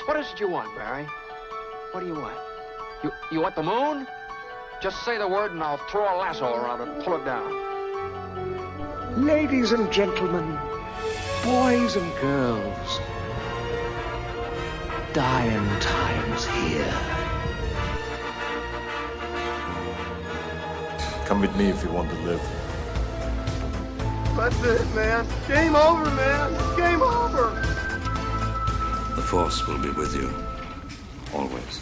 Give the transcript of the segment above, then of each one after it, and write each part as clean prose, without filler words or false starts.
What is it you want, Barry? What do you want? You want the moon? Just say the word and I'll throw a lasso around it and pull it down. Ladies and gentlemen, boys and girls, dying times here. Come with me if you want to live. That's it, man. Game over, man. Game over. The Force will be with you, always.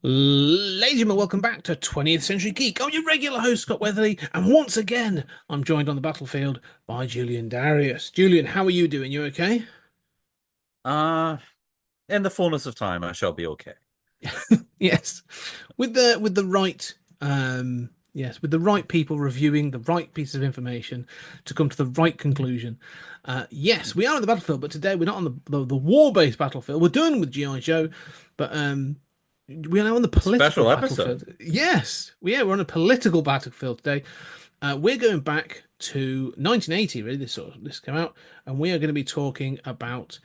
Ladies and gentlemen, welcome back to 20th Century Geek. I'm your regular host, Scott Weatherly, and once again, I'm joined on the battlefield by Julian Darius. Julian, how are you doing? You okay? In the fullness of time, I shall be okay. Yes, with the right with the right people reviewing the right piece of information to come to the right conclusion. Yes, we are on the battlefield, but today we're not on the war-based battlefield. We're doing with G.I. Joe, but we are now on the political Special battlefield. episode. Yes, we're on a political battlefield today. We're going back to 1980. Really, this came out, and we are going to be talking about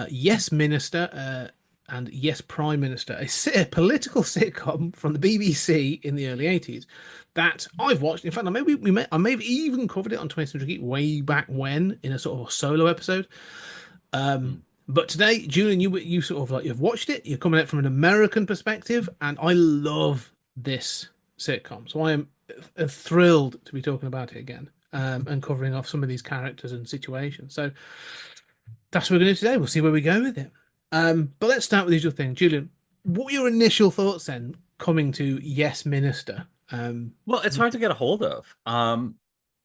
Yes Minister and Yes Prime Minister, a political sitcom from the BBC in the early 80s that I've watched. In fact, I may have even covered it on 20th Century Geek way back when in a sort of a solo episode. But today, Julian, you sort of you've watched it. You're coming at it from an American perspective, and I love this sitcom. So I am thrilled to be talking about it again and covering off some of these characters and situations. So that's what we're going to do today. We'll see where we go with it. But let's start with the usual thing. Julian, what were your initial thoughts then coming to Yes Minister? Well, it's hard to get a hold of.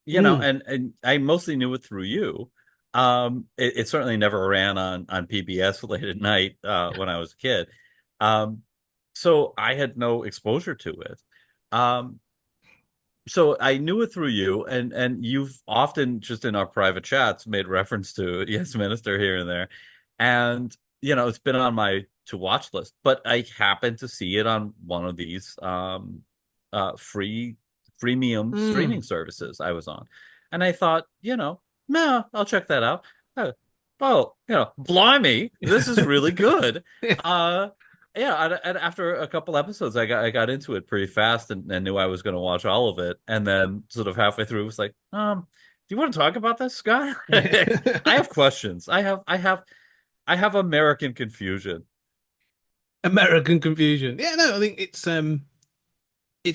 You know, and I mostly knew it through you. It certainly never ran on PBS late at night when I was a kid. So I had no exposure to it. So I knew it through you, and you've often just in our private chats made reference to Yes Minister here and there. And you know, it's been on my to watch list, but I happened to see it on one of these freemium streaming services I was on. And I thought, you know, nah, I'll check that out. Oh, you know, blimey, this is really good. Yeah, and after a couple episodes, I got into it pretty fast and knew I was going to watch all of it. And then sort of halfway through, it was like, do you want to talk about this, Scott? I have questions. I have American confusion. American confusion. Yeah, no, I think it's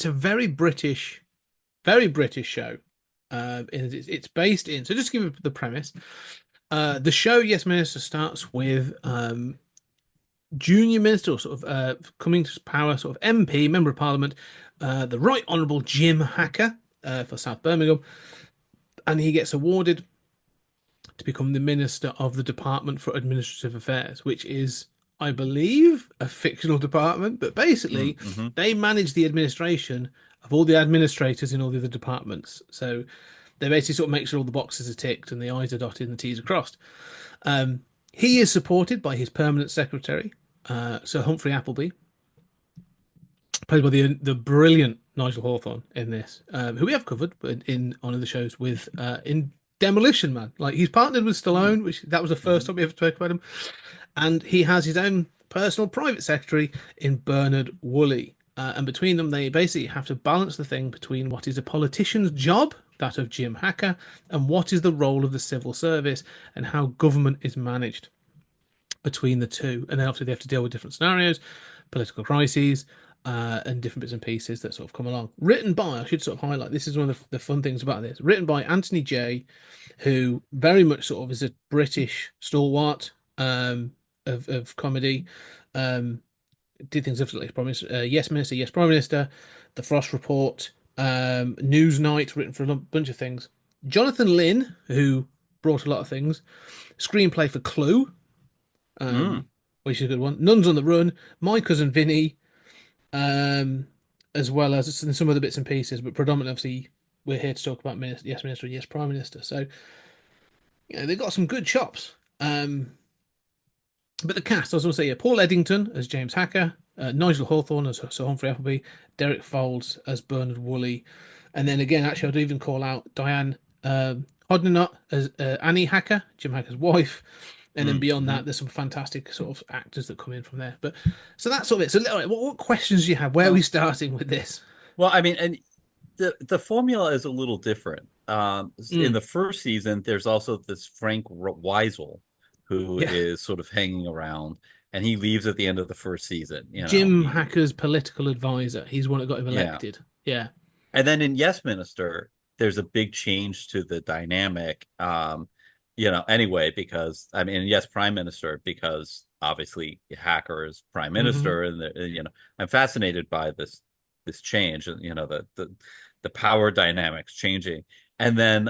a very British show. It's based in. So just to give you the premise, the show Yes Minister starts with junior minister, or sort of coming to power, sort of MP, member of Parliament, the Right Honourable Jim Hacker for South Birmingham, and he gets awarded to become the Minister of the Department for Administrative Affairs, which is, I believe, a fictional department, but basically they manage the administration of all the administrators in all the other departments. So they basically sort of make sure all the boxes are ticked and the I's are dotted and the T's are crossed. He is supported by his permanent secretary, Sir Humphrey Appleby, played by the brilliant Nigel Hawthorne in this, who we have covered in one of the shows with in Demolition Man. Like, he's partnered with Stallone, which that was the first time we ever spoke about him. And he has his own personal private secretary in Bernard Woolley. And between them, they basically have to balance the thing between what is a politician's job, that of Jim Hacker, and what is the role of the civil service and how government is managed between the two. And then obviously they have to deal with different scenarios, political crises, and different bits and pieces that sort of come along. Written by, I should sort of highlight, this is one of the fun things about this, written by Anthony Jay, who very much sort of is a British stalwart of comedy. Did things differently. Yes Minister, Yes Prime Minister, The Frost Report, Newsnight, written for a bunch of things. Jonathan Lynn, who brought a lot of things. Screenplay for Clue, which is a good one. Nuns on the Run, My Cousin Vinny, as well as some other bits and pieces, but predominantly, obviously, we're here to talk about Yes Minister, Yes Prime Minister. So, you know, they've got some good chops. But the cast, I was going to say, Paul Eddington as James Hacker, Nigel Hawthorne as Sir Humphrey Appleby, Derek Folds as Bernard Woolley, and then again, actually, I'd even call out Diane Hodnenot as Annie Hacker, Jim Hacker's wife, And then beyond Mm-hmm. that, there's some fantastic sort of actors that come in from there. But so that's sort of it. So, all right, what questions do you have? Where are we starting with this? Well, I mean, and the formula is a little different. In Mm, the first season, there's also this Frank Weisel who yeah, is sort of hanging around, and he leaves at the end of the first season. Jim Hacker's political advisor. He's one that got him Yeah. elected. Yeah. And then in Yes Minister, there's a big change to the dynamic. Anyway, because I mean, yes, Prime Minister, because obviously Hacker is Prime Hmm. Minister, and I'm fascinated by this change, and the power dynamics changing. And then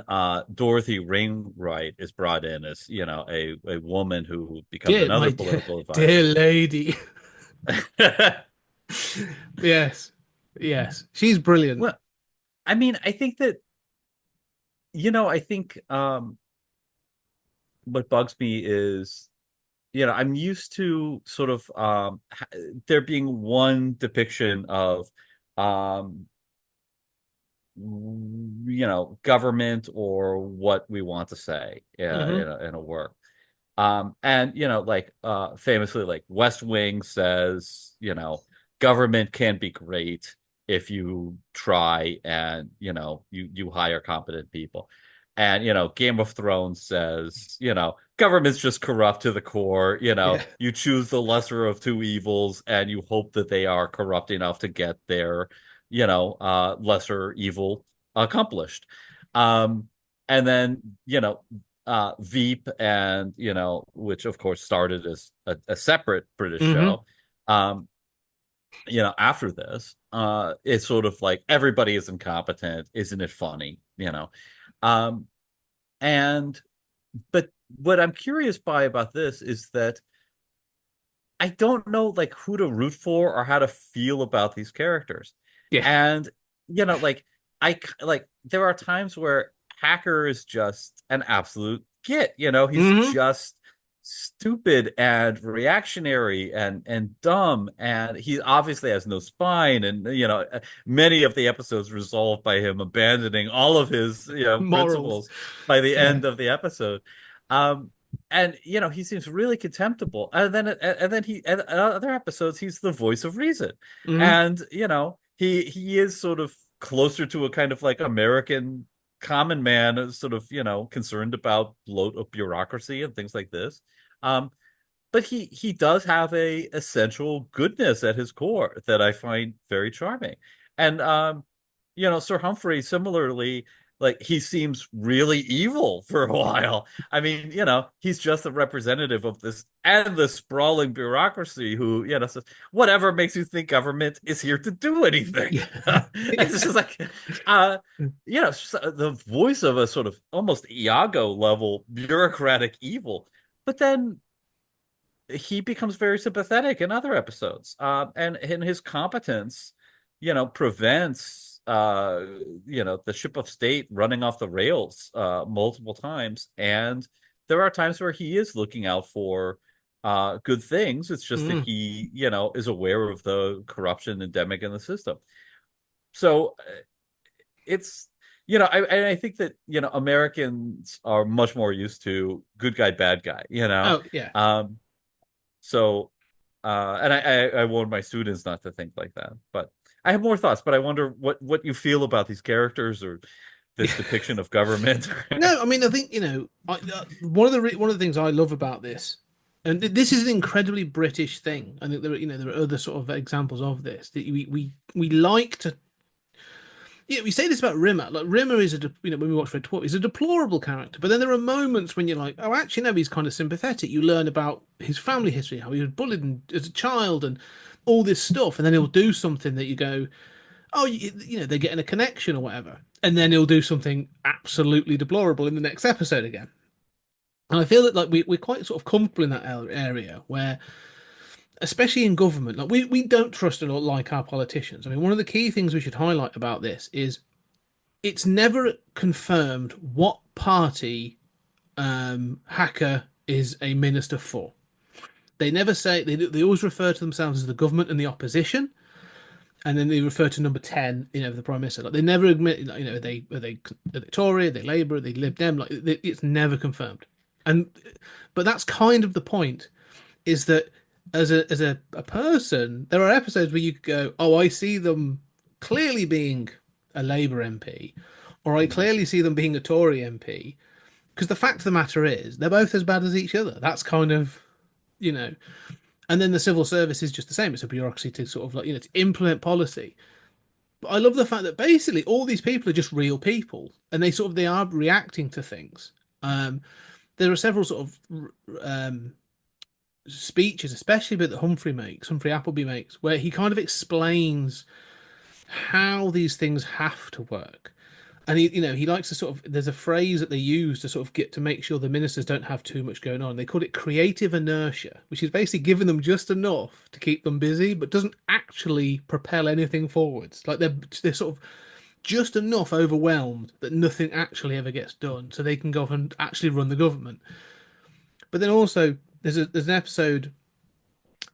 Dorothy Ringwright is brought in as, a woman who becomes Dear, another political dear advisor. lady. Yes. Yes. She's brilliant. Well, I mean, I think that, I think what bugs me is, I'm used to sort of there being one depiction of um government or what we want to say Hmm. in a work. And like famously, like West Wing says, government can be great if you try and you hire competent people. And Game of Thrones says, government's just corrupt to the core. Yeah. You choose the lesser of two evils, and you hope that they are corrupt enough to get their, lesser evil accomplished. Um, and then Veep, and which of course started as a separate British Hmm. show. Um, After this, it's sort of like everybody is incompetent, isn't it funny? Um, and but what I'm curious by about this is that I don't know like who to root for or how to feel about these characters. Yeah. And like like there are times where Hacker is just an absolute git, he's Hmm. just stupid and reactionary and dumb, and he obviously has no spine, and many of the episodes resolved by him abandoning all of his Morals. principles by the Yeah. end of the episode. um and he seems really contemptible, and then he and other episodes he's the voice of reason, Hmm. and he is sort of closer to a kind of like American common man, sort of concerned about bloat of bureaucracy and things like this. um but he does have a essential goodness at his core that I find very charming. And Sir Humphrey similarly, like he seems really evil for a while. I mean, he's just a representative of this and the sprawling bureaucracy who, says whatever makes you think government is here to do anything. Yeah. It's Yeah. just like it's just the voice of a sort of almost Iago level bureaucratic evil. But then he becomes very sympathetic in other episodes. And in his competence, prevents the ship of state running off the rails multiple times. And there are times where he is looking out for good things. It's just that Mm. he, is aware of the corruption endemic in the system. So it's I think that Americans are much more used to good guy, bad guy, Oh, yeah. so, and I warn my students not to think like that. But I have more thoughts. But I wonder what you feel about these characters or this depiction of government. No, I mean, I think one of the things I love about this, and this is an incredibly British thing. I think there are other sort of examples of this that we like to. Yeah, we say this about Rimmer. Like Rimmer is when we watch Red Dwarf, he's a deplorable character. But then there are moments when you're like, oh, actually, no, he's kind of sympathetic. You learn about his family history, how he was bullied as a child, and all this stuff. And then he'll do something that you go, oh, they're getting a connection or whatever. And then he'll do something absolutely deplorable in the next episode again. And I feel that like we're quite sort of comfortable in that area where, especially in government, like we don't trust or like our politicians. I mean, one of the key things we should highlight about this is it's never confirmed what party Hacker is a minister for. They never say they always refer to themselves as the government and the opposition, and then they refer to number 10, the prime minister. Like they never admit, like, are they Tory, are they Labour, are they Lib Dem? Like it's never confirmed. And but that's kind of the point, is that as a person, there are episodes where you could go, oh, I see them clearly being a Labour MP, or I clearly see them being a Tory MP, because the fact of the matter is they're both as bad as each other. That's kind of, you know. And then the civil service is just the same. It's a bureaucracy to sort of like, to implement policy. But I love the fact that basically all these people are just real people, and they are reacting to things. There are several sort of speeches, especially that Humphrey Appleby makes, where he kind of explains how these things have to work. And he likes to sort of, there's a phrase that they use to sort of get to make sure the ministers don't have too much going on. They call it creative inertia, which is basically giving them just enough to keep them busy, but doesn't actually propel anything forwards. Like they're sort of just enough overwhelmed that nothing actually ever gets done, so they can go off and actually run the government. But then also there's an episode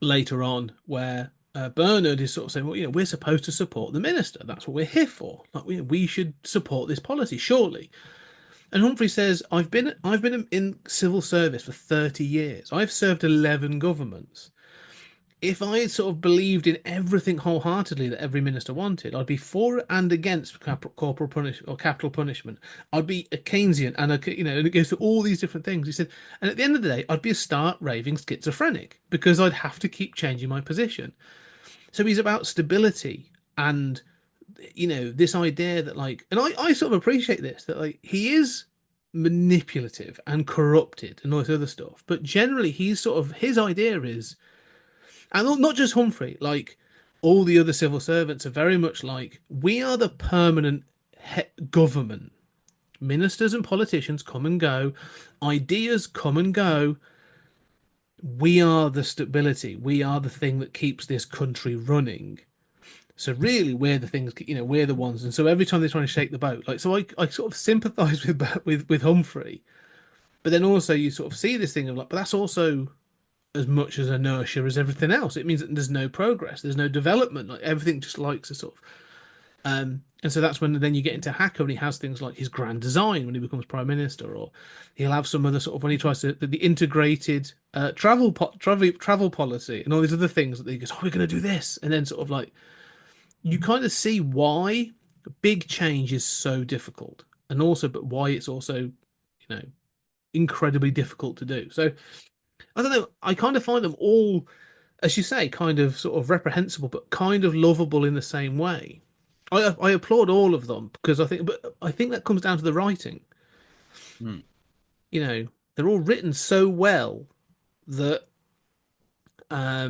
later on where Bernard is sort of saying, well, we're supposed to support the minister. That's what we're here for. Like we should support this policy, surely. And Humphrey says, I've been in civil service for 30 years. I've served 11 governments. If I had sort of believed in everything wholeheartedly that every minister wanted, I'd be for and against corporal punishment or capital punishment. I'd be a Keynesian, and and it goes through all these different things. He said, and at the end of the day, I'd be a stark raving schizophrenic because I'd have to keep changing my position. So he's about stability and this idea that like, and I sort of appreciate this, that like he is manipulative and corrupted and all this other stuff, but generally he's sort of, his idea is, and not just Humphrey, like all the other civil servants are very much like, we are the permanent government. Ministers and politicians come and go, ideas come and go. We are the stability. We are the thing that keeps this country running. So really, we're the things, we're the ones. And so every time they're trying to shake the boat, like, so I sort of sympathise with Humphrey, but then also you sort of see this thing of like, but that's also as much as inertia as everything else. It means that there's no progress, there's no development. Like everything just likes to sort of, and so that's when then you get into Hacker, and he has things like his grand design when he becomes prime minister, or he'll have some other sort of when he tries to the integrated travel policy and all these other things that he goes, oh, we're going to do this, and then sort of like you kind of see why big change is so difficult, and also but why it's also incredibly difficult to do. So I don't know. I kind of find them all, as you say, kind of sort of reprehensible, but kind of lovable in the same way. I applaud all of them because I think that comes down to the writing. Hmm. They're all written so well that I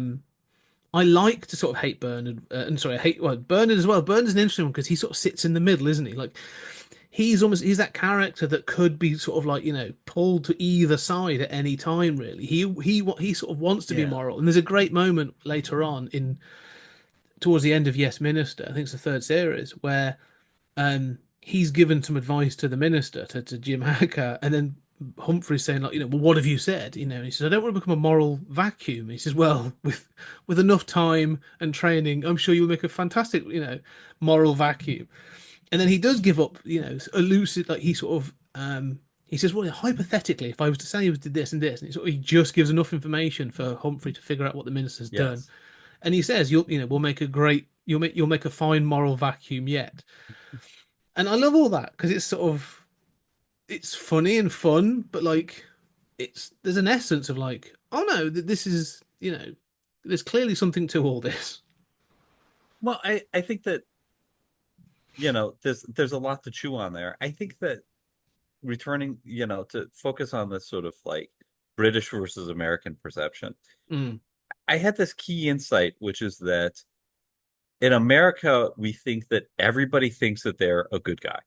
like to sort of hate Bernard, and sorry, I hate Bernard as well. Bernard's an interesting one because he sort of sits in the middle, isn't he? Like he's that character that could be sort of like pulled to either side at any time. Really, he sort of wants to be moral, and there's a great moment later on towards the end of Yes Minister, I think it's the third series, where he's given some advice to the minister, to Jim Hacker, and then Humphrey's saying like, well, what have you said? And he says, I don't want to become a moral vacuum. And he says, well, with enough time and training, I'm sure you'll make a fantastic, moral vacuum. And then he does give up, elusive, like he sort of, he says, well, hypothetically, if I was to say he did this and this, and he just gives enough information for Humphrey to figure out what the minister's done. And he says, we'll make you'll make a fine moral vacuum yet. And I love all that because it's sort of, it's funny and fun, but like, there's an essence of like, oh no, this is, there's clearly something to all this. Well, I think that, there's a lot to chew on there. I think that returning, to focus on this sort of like British versus American perception. I had this key insight, which is that in America, we think that everybody thinks that they're a good guy,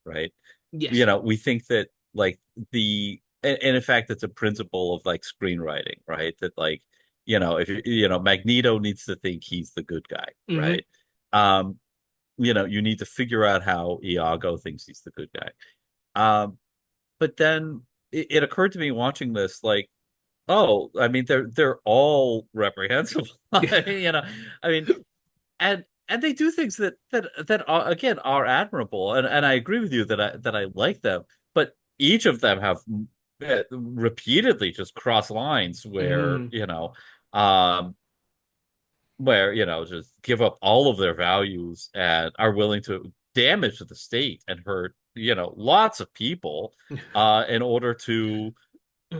right? Yes. We think that like and in fact, it's a principle of like screenwriting, right? That like, if Magneto needs to think he's the good guy, right? You need to figure out how Iago thinks he's the good guy. But then it occurred to me watching this, like, oh, I mean, they're all reprehensible, I mean, and they do things that are, again, are admirable, and I agree with you that I like them, but each of them have repeatedly just cross lines Mm. um, where just give up all of their values and are willing to damage the state and hurt lots of people in order to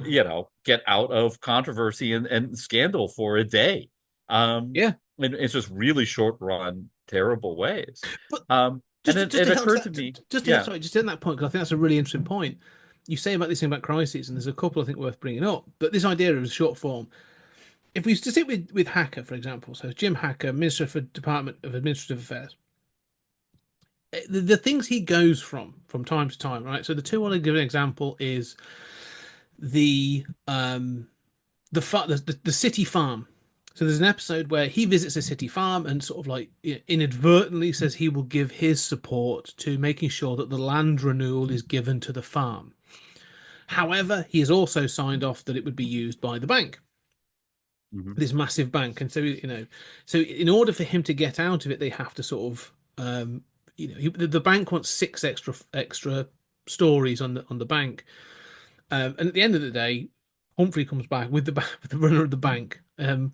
get out of controversy and scandal for a day. Yeah, And it's just really short run, terrible ways. but And just it, just it to help occurred to that, me, to, yeah. sorry, just in that point, because I think that's a really interesting point. You say about this thing about crises, and there's a couple I think worth bringing up. But this idea of short form, if we stick with Hacker, for example, so Jim Hacker, Minister for Department of Administrative Affairs, the things he goes from time to time, right? So the two I want to give an example is the the city farm. So there's an episode where he visits a city farm and sort of like inadvertently says he will give his support to making sure that the land renewal is given to the farm. However, he has also signed off that it would be used by the bank, Mhm. this massive bank, and so so in order for him to get out of it, they have to sort of the bank wants six extra stories on the bank, and at the end of the day, Humphrey comes back with with the runner of the bank, and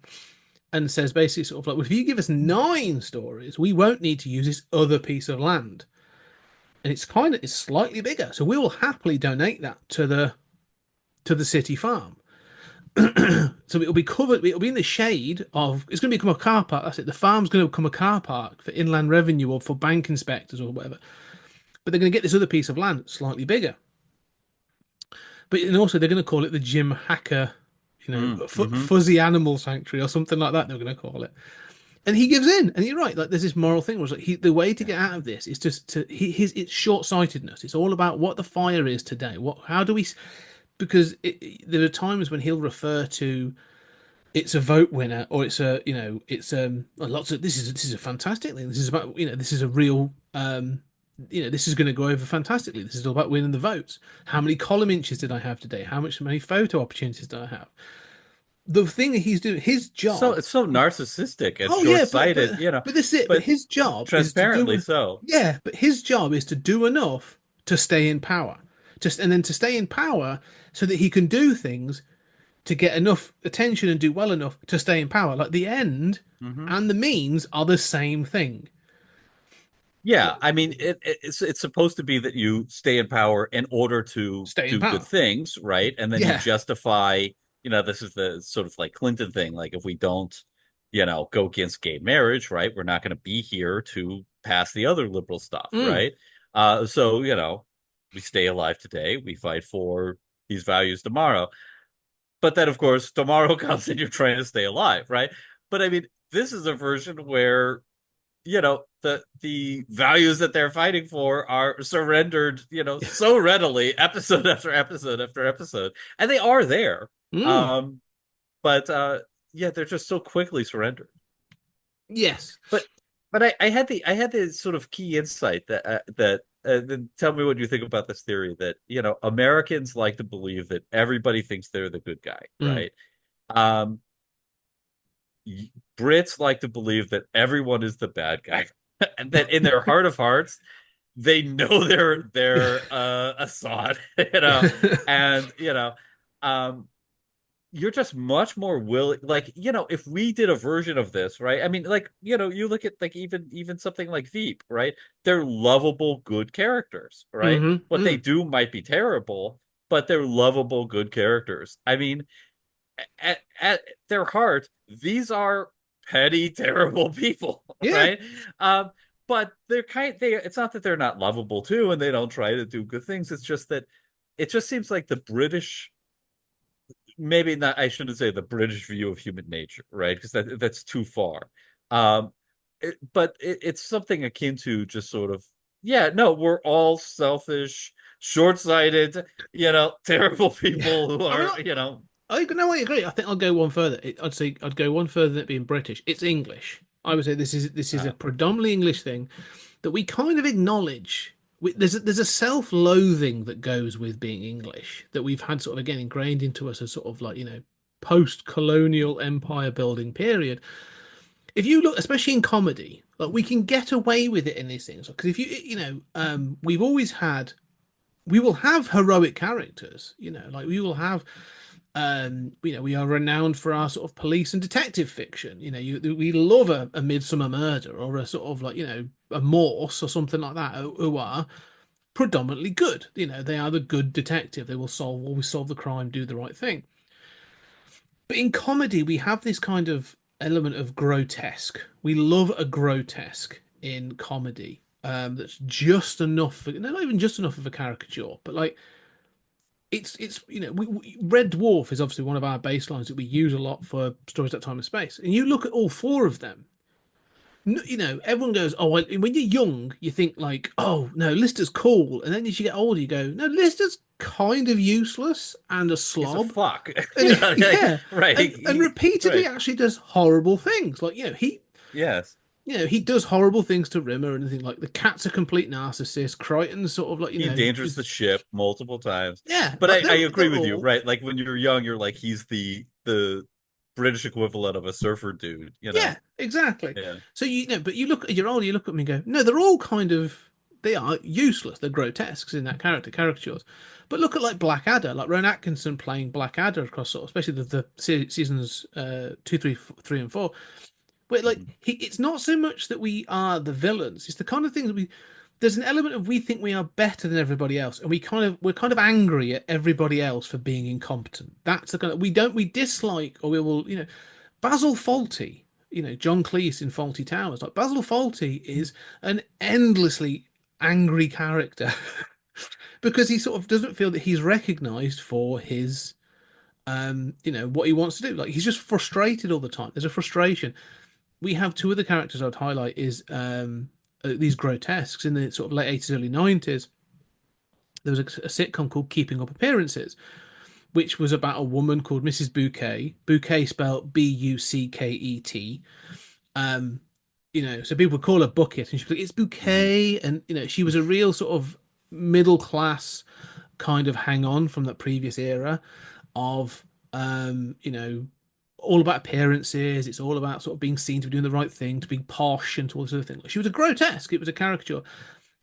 says basically sort of like, well, if you give us nine stories, we won't need to use this other piece of land, and it's slightly bigger, so we will happily donate that to the city farm. So it'll be covered. It'll be in the shade of. It's going to become a car park. That's it. The farm's going to become a car park for inland revenue or for bank inspectors or whatever. But they're going to get this other piece of land slightly bigger. But and also they're going to call it the Jim Hacker, Mm-hmm. fuzzy animal sanctuary or something like that. They're going to call it. And he gives in, and you're right. Like there's this moral thing, where it's like the way to get out of this is just it's short sightedness. It's all about what the fire is today. How do we? Because there are times when he'll refer to it's a vote winner or it's a it's lots of this is a fantastic thing. This is about this is a real this is going to go over fantastically. This is all about winning the votes. How many column inches did I have today? Many photo opportunities did I have? The thing that he's doing, his So job. it's so narcissistic and Oh yeah, short-sighted, but this is it. But but his job is to transparently do. so. Yeah, but his job is to do enough to stay in power, just and then to stay in power so that he can do things to get enough attention and do well enough to stay in power. Like the end Hmm. and the means are the same thing. Yeah, I mean, it's supposed to be that you stay in power in order to Stay in do good power. things, right? And then you Yeah. justify, this is the sort of like Clinton thing, like if we don't, go against gay marriage, right? We're not going to be here to pass the other liberal stuff, Mm. right? So, we stay alive today, we fight for these values tomorrow. But then, of course, tomorrow comes and you're trying to stay alive, right? But I mean, this is a version where the values that they're fighting for are surrendered so readily, episode after episode after episode, and they are there. Mm. But yeah, they're just so quickly surrendered. Yes. But I had the sort of key insight that then tell me what you think about this theory that Americans like to believe that everybody thinks they're the good guy, Mm. right? um Brits like to believe that everyone is the bad guy, and that in their heart of hearts, they know they're Assad, and um, you're just much more willing. Like if we did a version of this, right? I mean, like you look at like even something like Veep, right? They're lovable, good characters, right? Mm-hmm. What they Mm. do might be terrible, but they're lovable, good characters. I mean, at their heart, these are petty, terrible people, Yeah. right? Um, but it's not that they're not lovable too, and they don't try to do good things. It's just that it just seems like the British, maybe not, I shouldn't say the British view of human nature, right? Because that's too far. But it's something akin to just sort of, yeah, no, we're all selfish, short-sighted, terrible Yeah. people who I mean, are, I agree. I think I'll go one further. I'd say I'd go one further than it being British. It's English. I would say this is a uh, predominantly English thing that we kind of acknowledge. There's a self-loathing that goes with being English that we've had sort of again ingrained into us as sort of like post-colonial empire building period. If you look, especially in comedy, like we can get away with it in these things because if we've always had we will have heroic characters, like we will have we are renowned for our sort of police and detective fiction. We love a Midsummer Murder or a sort of like, a Morse or something like that who are predominantly good. They are the good detective. They will always solve the crime, do the right thing. But in comedy, we have this kind of element of grotesque. We love a grotesque in comedy. That's just enough, not even just enough of a caricature, but like it's Red Dwarf is obviously one of our baselines that we use a lot for stories at time and space. And you look at all four of them, everyone goes, oh, well, when you're young, you think like, oh no, Lister's cool, and then as you get older, you go, no, Lister's kind of useless and a He's a slob, fuck. and Like, yeah, right. and repeatedly Right. actually does horrible things. Like Yes. he does horrible things to Rimmer and anything like the cat's a complete narcissist. Crichton's sort of like He endangers the ship multiple times. yeah, But like I agree they're with you, all right? Like when you're young, you're like he's the British equivalent of a surfer dude, you know? yeah, exactly. Yeah. So but you look, you're older, you look at me and go, no, they're all kind of, they are useless. They're grotesques in that caricatures. But look at like Blackadder, like Rowan Atkinson playing Blackadder across sort of, especially the seasons 2, 3, 3, and 4. But like it's not so much that we are the villains. It's the kind of thing that there's an element of we think we are better than everybody else, and we're kind of angry at everybody else for being incompetent. That's the kind of we dislike, or we will, Basil Fawlty, John Cleese in Fawlty Towers. Like Basil Fawlty is an endlessly angry character because he sort of doesn't feel that he's recognized for his what he wants to do. Like he's just frustrated all the time. There's a frustration. We have two other characters I'd highlight is these grotesques in the sort of late 80s, early 90s. There was a sitcom called Keeping Up Appearances, which was about a woman called Mrs. Bouquet. Bouquet spelled Bucket. So people would call her Bucket, and she'd be like, "It's Bouquet," and she was a real sort of middle class kind of hang on from that previous era of all about appearances. It's all about sort of being seen to be doing the right thing, to being posh, and to all this other thing. Like, she was a grotesque. It was a caricature.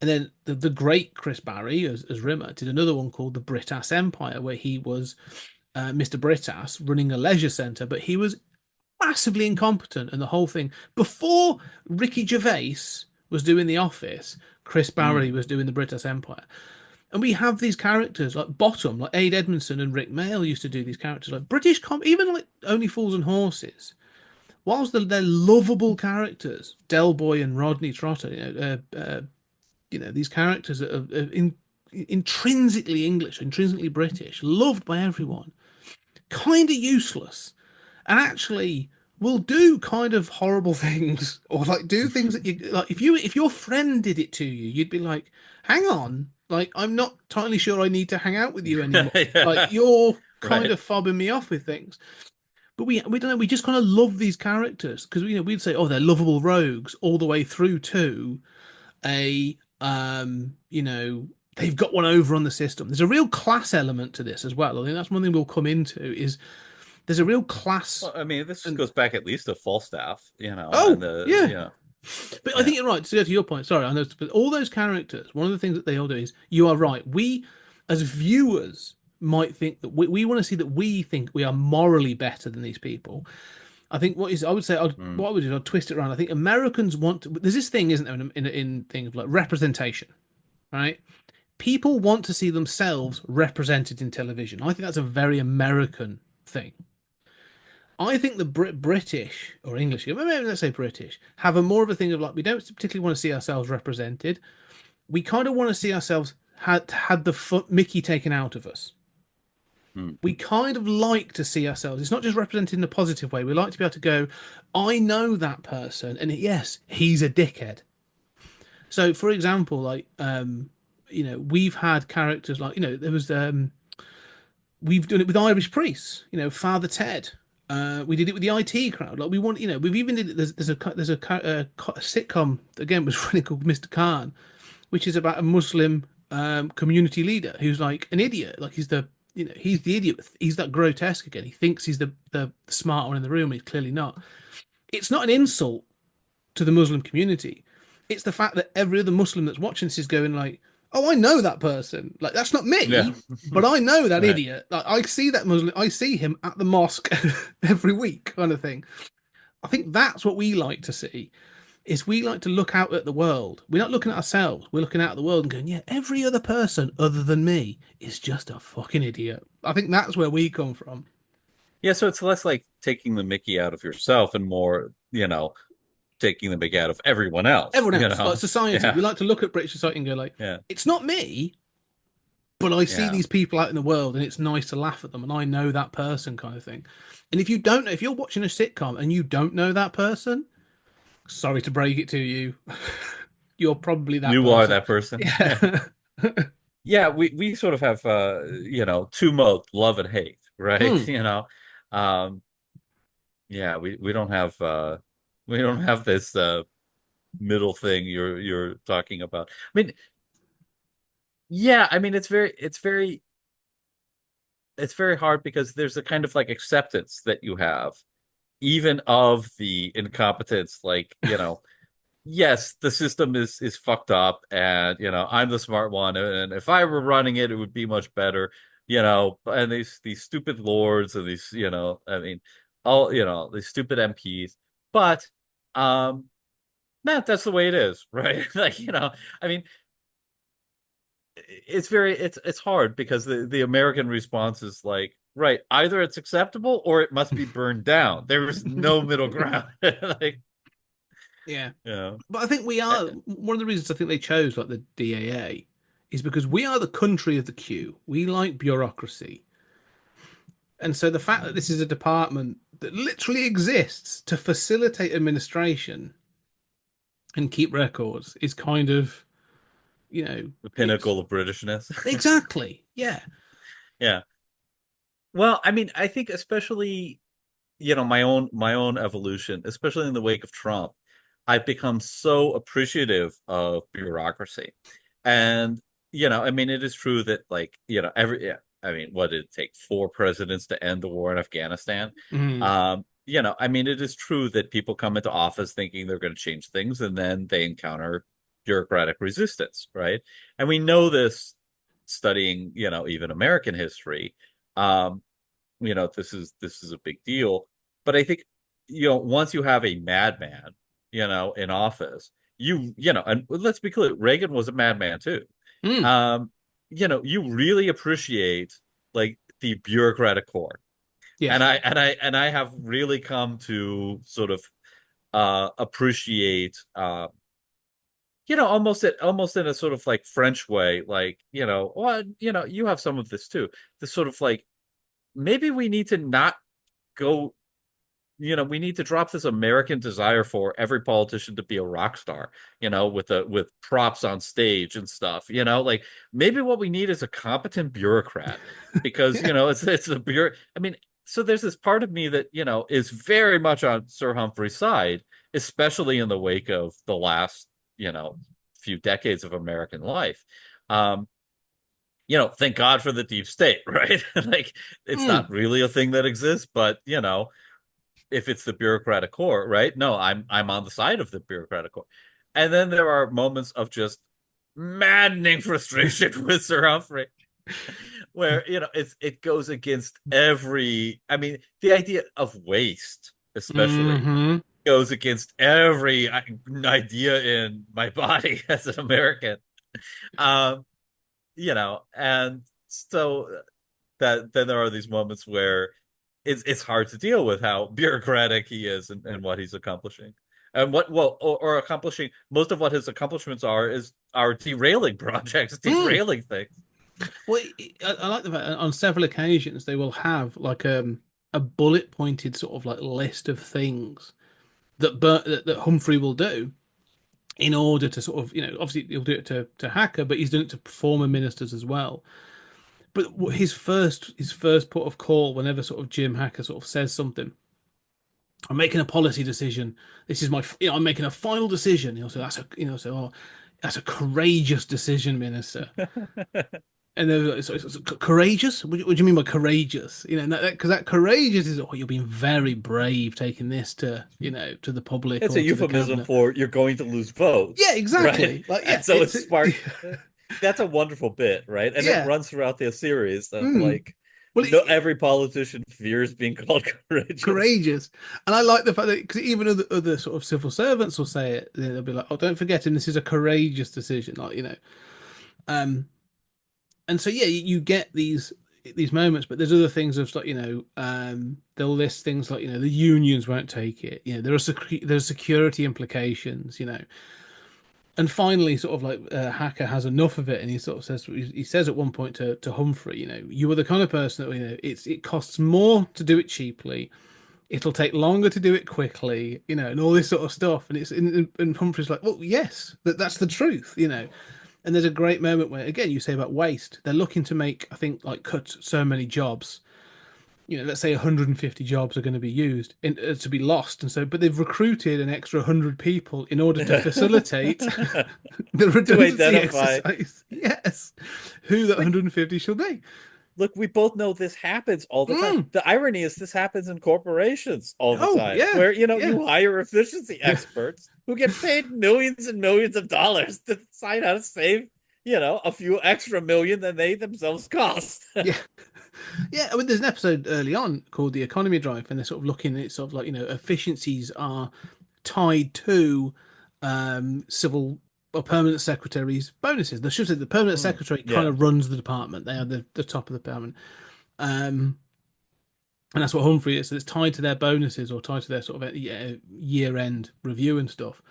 And then the great Chris Barry as Rimmer did another one called the Britass Empire, where he was Mr. Britass running a leisure centre, but he was massively incompetent, and the whole thing before Ricky Gervais was doing The Office, Chris Barry was doing the British Empire. And we have these characters like Bottom, like Aid Edmondson and Rick Mail used to do these characters like even like Only Fools and Horses. Whilst they're lovable characters, Del Boy and Rodney Trotter, these characters are intrinsically English, intrinsically British, loved by everyone, kind of useless, and actually will do kind of horrible things or like do things that you like. If your friend did it to you, you'd be like, "Hang on, like I'm not totally sure I need to hang out with you anymore. Yeah. Like you're kind Right. of fobbing me off with things." But we don't know. We just kind of love these characters because we'd say, "Oh, they're lovable rogues," all the way through to a they've got one over on the system. There's a real class element to this as well. I think that's one thing we'll come into is there's a real class. Well, I mean, this goes back at least to Falstaff, Oh, and the yeah. But I Yeah. think you're right. To go to your point, sorry, I know, but all those characters, one of the things that they all do is you are right. We, as viewers, might think that we want to see that we think we are morally better than these people. I think I would say, what I would do, I'd twist it around. I think Americans want to, there's this thing, isn't there, in things like representation, right? People want to see themselves represented in television. I think that's a very American thing. I think the British or English, maybe let's say British, have a more of a thing of like we don't particularly want to see ourselves represented. We kind of want to see ourselves had the foot Mickey taken out of us. We kind of like to see ourselves. It's not just represented in a positive way. We like to be able to go, I know that person, and yes, he's a dickhead. So, for example, like we've had characters like there was we've done it with Irish priests. Father Ted. We did it with the IT crowd. Like we want, we've even did it. There's a sitcom again was running called Mr. Khan, which is about a Muslim community leader who's like an idiot. Like he's the idiot. He's that grotesque again. He thinks he's the smart one in the room. He's clearly not. It's not an insult to the Muslim community. It's the fact that every other Muslim that's watching this is going like, oh, I know that person. Like, that's not Yeah. me, but I know that Right. idiot. Like, I see that Muslim. I see him at the mosque every week, kind of thing. I think that's what we like to see. Is we like to look out at the world. We're not looking at ourselves. We're looking out at the world and going, yeah, every other person other than me is just a fucking idiot. I think that's where we come from. Yeah, so it's less like taking the Mickey out of yourself and more, taking the Mickey out of everyone else, Everyone else, like society, Yeah. we like to look at British society and go like, Yeah. it's not me, but I see Yeah. these people out in the world and it's nice to laugh at them and I know that person kind of thing. And if you don't know, if you're watching a sitcom and you don't know that person, sorry to break it to you, you're probably that You are person. that person. Yeah. Yeah. Yeah, we sort of have two modes, love and hate, right? Hmm. Um yeah, we don't have we don't have this middle thing you're talking about. I mean, yeah, I mean it's very hard because there's a kind of like acceptance that you have even of the incompetence, like, yes, the system is fucked up, and I'm the smart one, and if I were running it, it would be much better, and these stupid lords and these, I mean, all, these stupid MPs, but that's the way it is, right? Like, I mean, it's hard because the American response is like, right, either it's acceptable or it must be burned down. There is no middle ground. Like, Yeah. yeah. But I think we are one of the reasons I think they chose like the DAA is because we are the country of the queue. We like bureaucracy. And so the fact that this is a department that literally exists to facilitate administration and keep records is kind of, The it's pinnacle of Britishness. exactly. Yeah. Yeah. Well, I mean, I think especially, my own evolution, especially in the wake of Trump, I've become so appreciative of bureaucracy. And, I mean, it is true that, like, yeah, I mean, what did it take? 4 presidents to end the war in Afghanistan? Mm. I mean, it is true that people come into office thinking they're going to change things, and then they encounter bureaucratic resistance, right? And we know this studying, even American history. Um, this is a big deal. But I think, once you have a madman, in office, and let's be clear, Reagan was a madman too. Mm. Um, you really appreciate like the bureaucratic core. Yes. And I have really come to sort of appreciate almost in a sort of like French way, like, well, you have some of this too. This sort of like, maybe we need to not go, we need to drop this American desire for every politician to be a rock star, with props on stage and stuff, like maybe what we need is a competent bureaucrat, because, it's the bureau. I mean, so there's this part of me that, is very much on Sir Humphrey's side, especially in the wake of the last, few decades of American life. Um, thank God for the deep state, right? Like, it's Mm. not really a thing that exists, but, if it's the bureaucratic core, right? No, I'm on the side of the bureaucratic core. And then there are moments of just maddening frustration with Sir Humphrey, where, it goes against every, I mean, the idea of waste, especially, Hmm. goes against every idea in my body as an American. Um, and so that then there are these moments where it's hard to deal with how bureaucratic he is, and what he's accomplishing. And or accomplishing, most of what his accomplishments are derailing projects, Mm. derailing things. Well, I like the fact on several occasions they will have like a bullet pointed sort of like list of things that Humphrey will do in order to sort of, obviously he'll do it to Hacker, but he's done it to former ministers as well. But his first port of call whenever sort of Jim Hacker sort of says something, I'm making a policy decision. This is I'm making a final decision. He'll say that's a, oh, that's a courageous decision, minister. And then so courageous? What do you mean by courageous? Because that courageous is, oh, you're being very brave taking this to, to the public It's or a to the euphemism cabinet. for you're going to lose votes. Yeah, Right? exactly. Like, yeah, And so it's sparked. That's a wwonderful bit, right? And it Yeah. runs throughout the series of Mm. like, Well, no, every politician fears being called courageous. courageous. And I like the fact that because even other sort of civil servants will say it, they'll be like, "Oh, don't forget him. This is a courageous decision." Like, um, and so yeah, you get these moments, but there's other things of like they'll list things like the unions won't take it. There's security implications. And finally, sort of like Hacker has enough of it, and he sort of says he says at one point to Humphrey, you are the kind of person that it costs more to do it cheaply. It'll take longer to do it quickly, and all this sort of stuff. And and Humphrey's like, well, yes, that's the truth. And there's a great moment where, again, you say about waste. They're looking to make, I think, like cut so many jobs. Let's say 150 jobs are going to be used to be lost, and so, but they've recruited an extra 100 people in order to facilitate the To redundancy identify. exercise. Yes, who that Like, 150 shall be. look, we both know this happens all the time. Mm. The irony is this happens in corporations all the Oh time, yeah, where yeah. you hire efficiency experts who get paid millions and millions of dollars to decide how to save, a few extra million than they themselves cost. Yeah. Yeah, I mean, there's an episode early on called "The Economy Drive," and they're sort of looking at sort of like efficiencies are tied to civil or permanent secretaries' bonuses. They should say the permanent secretary kind Yeah. of runs the department; they are the top of the department, and that's what Humphrey is. So it's tied to their bonuses or tied to their sort of year-end review and stuff.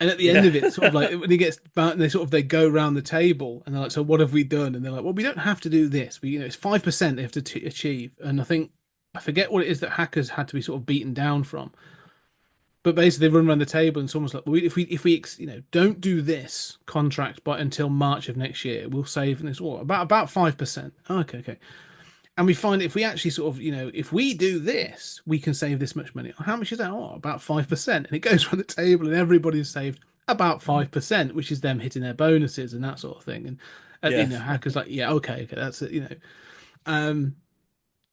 And at the end Yeah. of it, sort of like when he gets back, and they go around the table, and they're like, "So what have we done?" And they're like, "Well, we don't have to do this. It's 5% they have to achieve." And I forget what it is that Hackers had to be sort of beaten down from. But basically, they run around the table, and someone's like, well, "If we don't do this contract by until March of next year, we'll save this about 5%." Okay, okay. And we find if we actually sort of, if we do this, we can save this much money. How much is that? Oh, about 5%. And it goes around the table and everybody's saved about 5%, which is them hitting their bonuses and that sort of thing. And, Yes. Hacker's like, yeah, okay, that's it.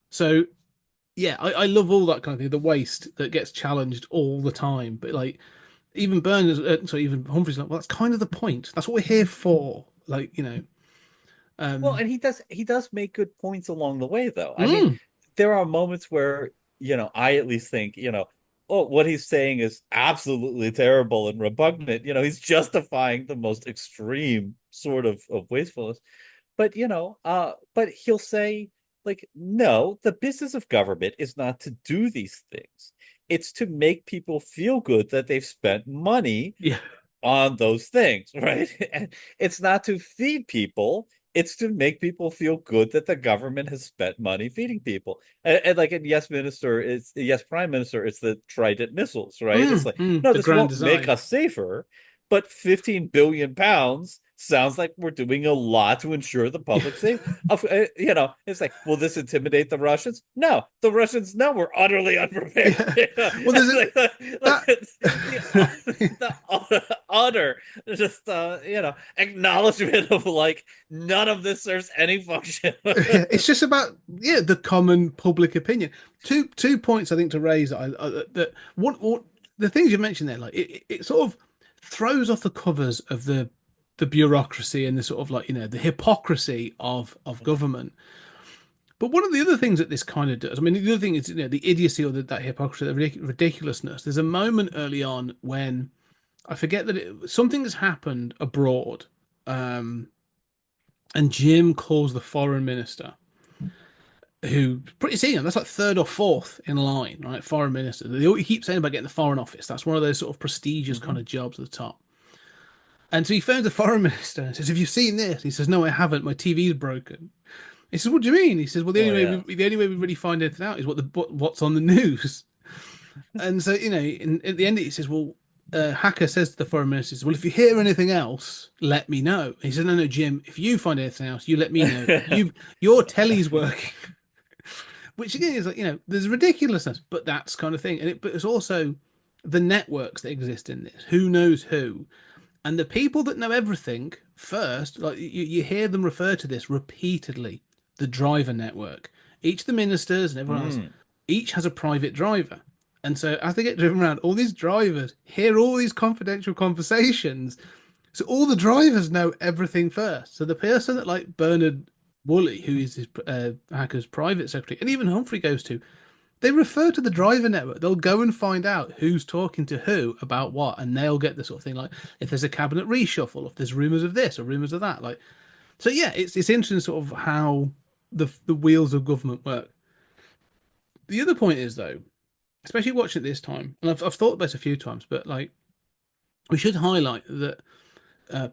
So yeah, I love all that kind of thing, the waste that gets challenged all the time. But like, even Berners, even Humphrey's like, well, that's kind of the point. That's what we're here for. Like, Well, um, and he does make good points along the way, though. I mean, mm, there are moments where, I at least think, oh, what he's saying is absolutely terrible and repugnant. He's justifying the most extreme sort of wastefulness. But, but he'll say, like, no, the business of government is not to do these things. It's to make people feel good that they've spent money yeah, on those things, right? And it's not to feed people. It's to make people feel good that the government has spent money feeding people. And like in Yes Prime Minister, it's the Trident missiles, right? It's like, no, the this grand won't make design. us safer, but 15 billion pounds sounds like we're doing a lot to ensure the public safety. It's like, will this intimidate the Russians? No, the Russians know we're utterly unprepared. Yeah. Well, there's that. The utter just acknowledgement of like none of this serves any function. It's just about the common public opinion. Two points I think to raise that what the things you mentioned there, like it sort of throws off the covers of the bureaucracy and the sort of like the hypocrisy of government. But one of the other things that this kind of does, I mean, the other thing is the idiocy or that hypocrisy, the ridiculousness. There's a moment early on when I forget that something has happened abroad, and Jim calls the foreign minister, who pretty senior. That's like third or fourth in line, right? Foreign minister. He keeps saying about getting the foreign office. That's one of those sort of prestigious kind of jobs at the top. And so he phones the foreign minister and says, "Have you seen this?" He says, "No, I haven't. My TV's broken." He says, "What do you mean?" He says, "Well, Oh yeah. the only way we really find anything out is what's on the news." And so at the end he says, "Well." Hacker says to the foreign minister, "Well, if you hear anything else, let me know." He says, "No, no, Jim. If you find anything else, you let me know. Your telly's working." Which again is like there's ridiculousness, but that's kind of thing, but it's also the networks that exist in this. Who knows who? And the people that know everything first, like you hear them refer to this repeatedly, the driver network. Each of the ministers and everyone else, each has a private driver. And so as they get driven around, all these drivers hear all these confidential conversations. So all the drivers know everything first. So the person that like Bernard Woolley, who is his Hacker's private secretary, and even Humphrey goes to, they refer to the driver network. They'll go and find out who's talking to who about what, and they'll get the sort of thing like if there's a cabinet reshuffle, if there's rumors of this or rumors of that. Like, so yeah, it's interesting sort of how the wheels of government work. The other point is though, especially watching it this time, and I've thought about it a few times, but like we should highlight that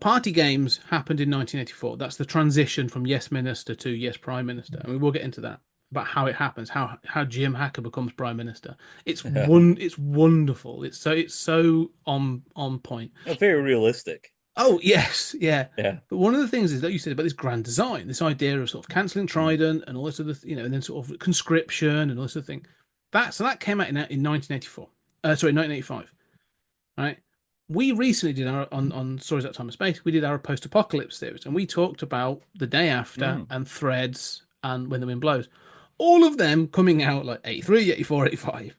party games happened in 1984. That's the transition from Yes Minister to Yes Prime Minister, and we will get into that about how it happens, how Jim Hacker becomes Prime Minister. It's wonderful. It's so on point. Very realistic. Oh yes, yeah. Yeah. But one of the things is that you said about this grand design, this idea of sort of cancelling Trident and all this other, and then sort of conscription and all this other thing. That came out in 1984. Sorry, 1985. Right. We recently did our on Stories That Time of Space. We did our post-apocalypse series, and we talked about The Day After and Threads and When the Wind Blows. All of them coming out like 83, 84, 85.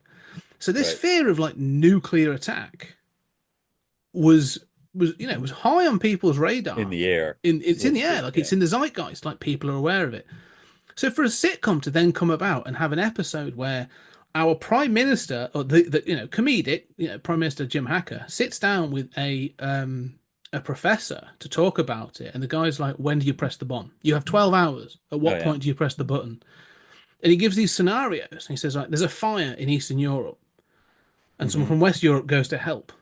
So this fear of like nuclear attack was was high on people's radar. In the air. It's in the air, like it's in the zeitgeist, like people are aware of it. So for a sitcom to then come about and have an episode where our prime minister, or the comedic, Prime Minister Jim Hacker, sits down with a professor to talk about it, and the guy's like, "When do you press the bomb? You have 12 hours. At what point do you press the button?" And he gives these scenarios. And he says, like, "There's a fire in Eastern Europe, and someone from West Europe goes to help."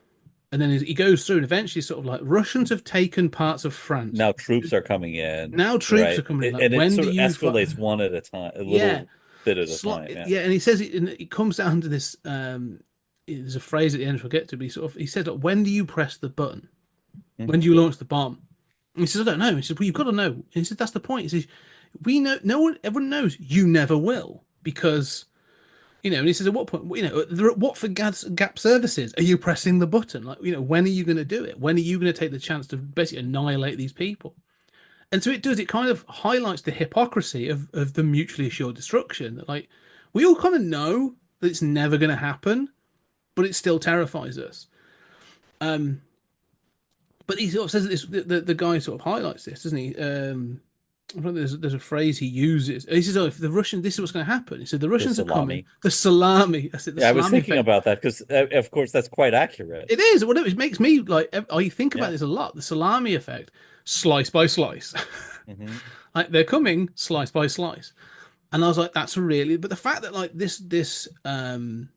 And then he goes through, and eventually, sort of like, Russians have taken parts of France. Now troops are coming in. Now troops are coming in. Like, and it when sort do of you escalates one at a time, a little bit at a time. Yeah, and he says it comes down to this. There's a phrase at the end we'll get to, but he said, like, "When do you press the button? When do you launch the bomb?" And he says, "I don't know." He said, "Well, you've got to know." And he said, "That's the point." He says, "We know, everyone knows you never will, because." And he says, "At what point? What for gap services are you pressing the button? Like, when are you going to do it? When are you going to take the chance to basically annihilate these people?" And so it does. It kind of highlights the hypocrisy of the mutually assured destruction. That, like, we all kind of know that it's never going to happen, but it still terrifies us. But he sort of says that the guy sort of highlights this, doesn't he? I think there's a phrase he uses. He says, "Oh, if the Russian, this is what's going to happen." He said, "The Russians are coming." The salami. I said, I was thinking about that because, of course, that's quite accurate. It is. Well, it makes me like. I think about this a lot. The salami effect, slice by slice. Like, they're coming slice by slice, and I was like, "That's really." But the fact that like this, they're going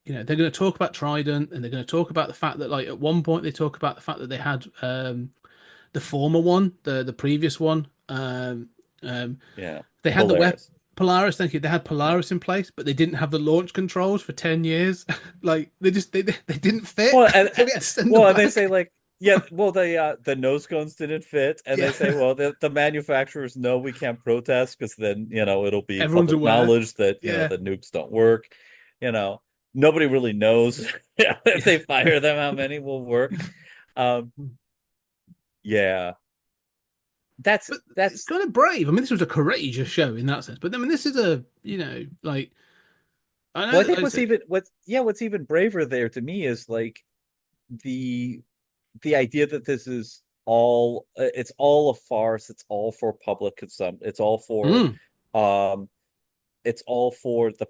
to talk about Trident, and they're going to talk about the fact that, like, at one point they talk about the fact that they had the former one, the previous one. They had Polaris. the weapon Polaris. Thank you. They had Polaris in place, but they didn't have the launch controls for 10 years. Like, they didn't fit. Well, and, so and they say, like, the nose cones didn't fit, and they say, well, the manufacturers know we can't protest because then it'll be Everyone's public knowledge that the nukes don't work. Nobody really knows if they fire them how many will work. That's it's kind of brave. I mean, this was a courageous show in that sense, but I mean, this is like. I know, I think what's even braver there to me is like the idea that this is all it's all a farce. It's all for public consumption. It's all for the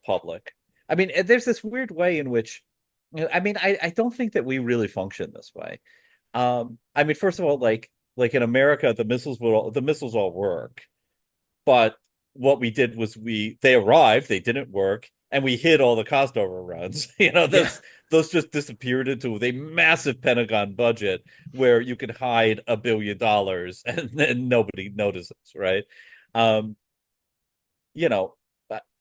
public. I mean, there's this weird way in which, I don't think that we really function this way. I mean, first of all, like in America, the missiles all work, but what we did was they arrived, they didn't work, and we hid all the cost overruns. Those just disappeared into a massive Pentagon budget where you could hide $1 billion and then nobody notices, right?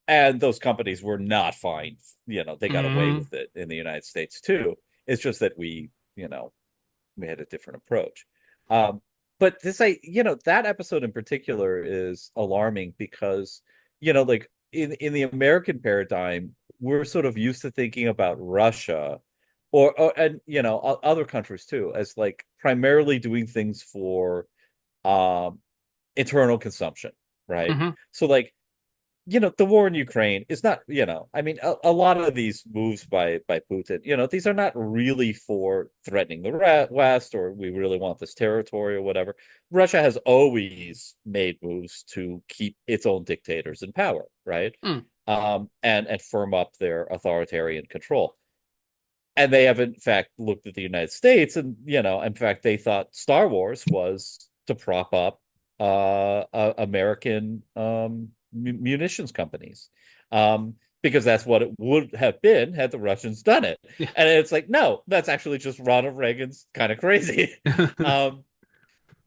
And those companies were not fined. They got away with it in the United States too. It's just that we had a different approach. But this, that episode in particular is alarming because, like in the American paradigm, we're sort of used to thinking about Russia and other countries too, as like primarily doing things for internal consumption, right? So like the war in Ukraine is not, I mean, a lot of these moves by Putin, these are not really for threatening the West, or we really want this territory or whatever. Russia has always made moves to keep its own dictators in power, right? Mm. And firm up their authoritarian control. And they have in fact looked at the United States, and in fact they thought Star Wars was to prop up American munitions companies, because that's what it would have been had the Russians done it. Yeah. And it's like, no, that's actually just Ronald Reagan's kind of crazy. um,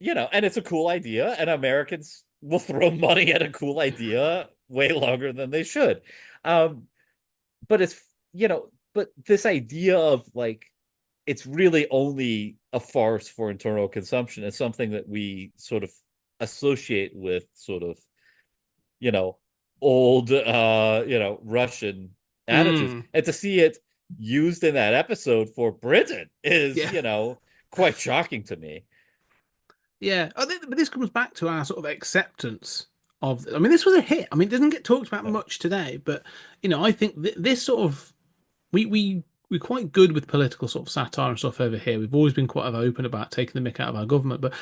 and it's a cool idea, and Americans will throw money at a cool idea way longer than they should. Um, but but this idea of like it's really only a farce for internal consumption is something that we sort of associate with sort of, you know, old Russian attitudes. Mm. And to see it used in that episode for Britain is, Yeah. quite shocking to me. Yeah, I think, but this comes back to our sort of acceptance of. I mean, this was a hit. I mean, it doesn't get talked about Yeah. much today, but I think this sort of we're quite good with political sort of satire and stuff over here. We've always been quite open about taking the mick out of our government, but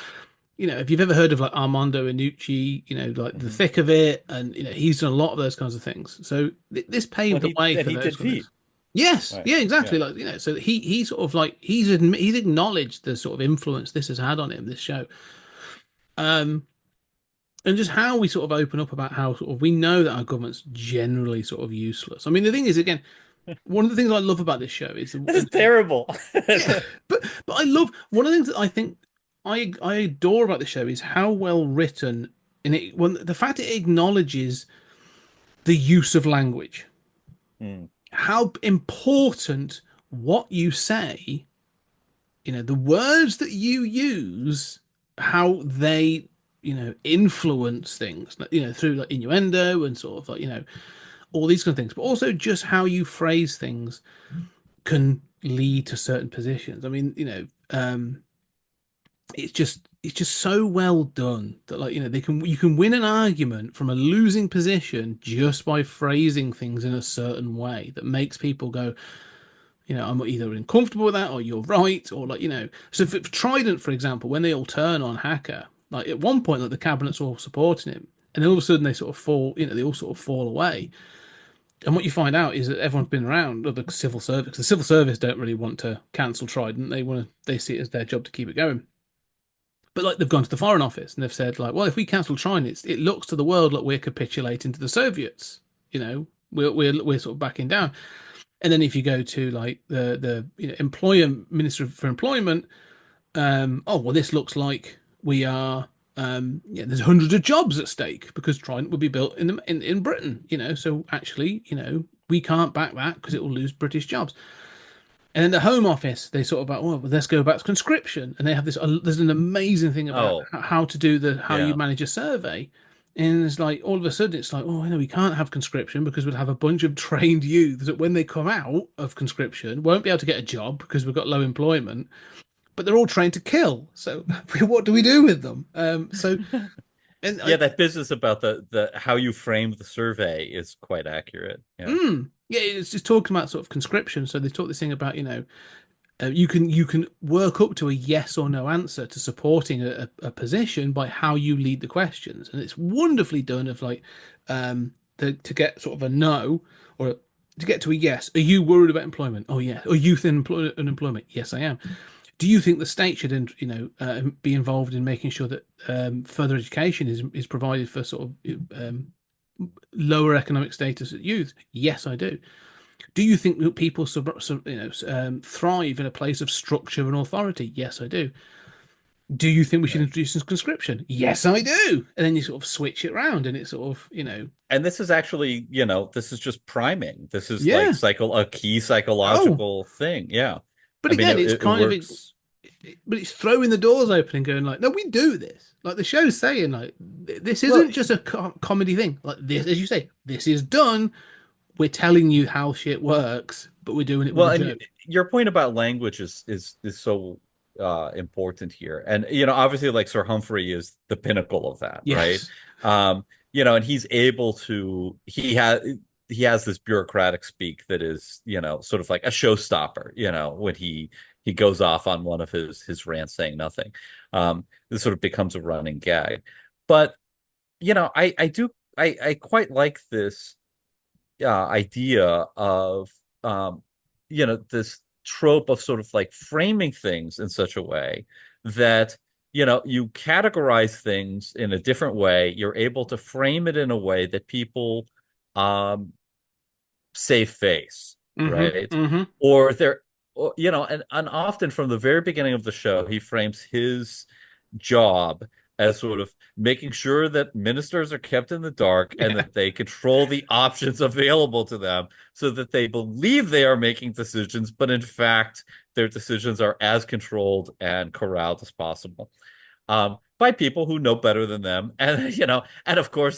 if you've ever heard of like Armando Iannucci, like The Mhm. Thick of It, and he's done a lot of those kinds of things. So this Well, paved the way for he those did kind of Veep, things. Yes, right? yeah, exactly. Yeah. Like so he sort of like he's acknowledged the sort of influence this has had on him. This show. Um, and just how we sort of open up about how sort of we know that our government's generally sort of useless. I mean, the thing is, again, one of the things I love about this show is, This is terrible. yeah, but I love one of the things that I think I adore about the show is how well written, and the fact it acknowledges the use of language, Hmm. how important what you say, the words that you use, how they influence things, through like innuendo and sort of like all these kind of things, but also just how you phrase things can lead to certain positions. I mean, it's just so well done that like you can win an argument from a losing position just by phrasing things in a certain way that makes people go, I'm either uncomfortable with that or you're right, or like so for Trident, for example, when they all turn on Hacker, like at one point like the cabinet's all supporting him, and then all of a sudden they sort of fall, they all sort of fall away. And what you find out is that everyone's been around, or the civil service. 'Cause the civil service don't really want to cancel Trident. They see it as their job to keep it going. But like they've gone to the Foreign Office and they've said like, well, if we cancel Trident, it looks to the world like we're capitulating to the Soviets. We're sort of backing down. And then if you go to like the employer minister for employment, oh well, this looks like we are. There's hundreds of jobs at stake because Trident would be built in Britain. So actually, we can't back that because it will lose British jobs. And then the Home Office, they sort of about, well, let's go back to conscription, and they have this. There's an amazing thing about Oh, how to do how you yeah. manage a survey, and it's like all of a sudden it's like, oh, we can't have conscription because we'd have a bunch of trained youths that when they come out of conscription won't be able to get a job because we've got low employment, but they're all trained to kill. So what do we do with them? So and Yeah, that business about the how you framed the survey is quite accurate. Yeah. yeah, it's just talking about sort of conscription. So they talk this thing about you can work up to a yes or no answer to supporting a position by how you lead the questions, and it's wonderfully done. Of like, to get sort of a no or to get to a yes. Are you worried about employment? Oh yeah. Or youth unemployment? Yes, I am. Do you think the state should, be involved in making sure that further education is provided for sort of lower economic status youth? Yes, I do. Do you think that people thrive in a place of structure and authority? Yes, I do. Do you think we should Right. introduce conscription? Yes, I do. And then you sort of switch it around, and it's sort of And this is actually, this is just priming. This is like yeah. a key Oh, psychological thing. Yeah. but I mean, again, it's it kind of works. but it's throwing the doors open and going like, no, we do this. Like the show's saying, like this Well, isn't just a comedy thing. Like this, as you say, this is done. We're telling you how shit works, but we're doing it with well, a and joke. your point about language is so important here. And obviously like Sir Humphrey is the pinnacle of that, right? Yes. Um and he's able to he has this bureaucratic speak that is, sort of like a showstopper, when he goes off on one of his rants saying nothing. This sort of becomes a running gag. But I quite like this idea of this trope of sort of like framing things in such a way that you categorize things in a different way. You're able to frame it in a way that people um save face, right? Mm-hmm. Or they're, and often from the very beginning of the show, he frames his job as sort of making sure that ministers are kept in the dark and Yeah. that they control the options available to them so that they believe they are making decisions, but in fact, their decisions are as controlled and corralled as possible. By people who know better than them. And, and of course,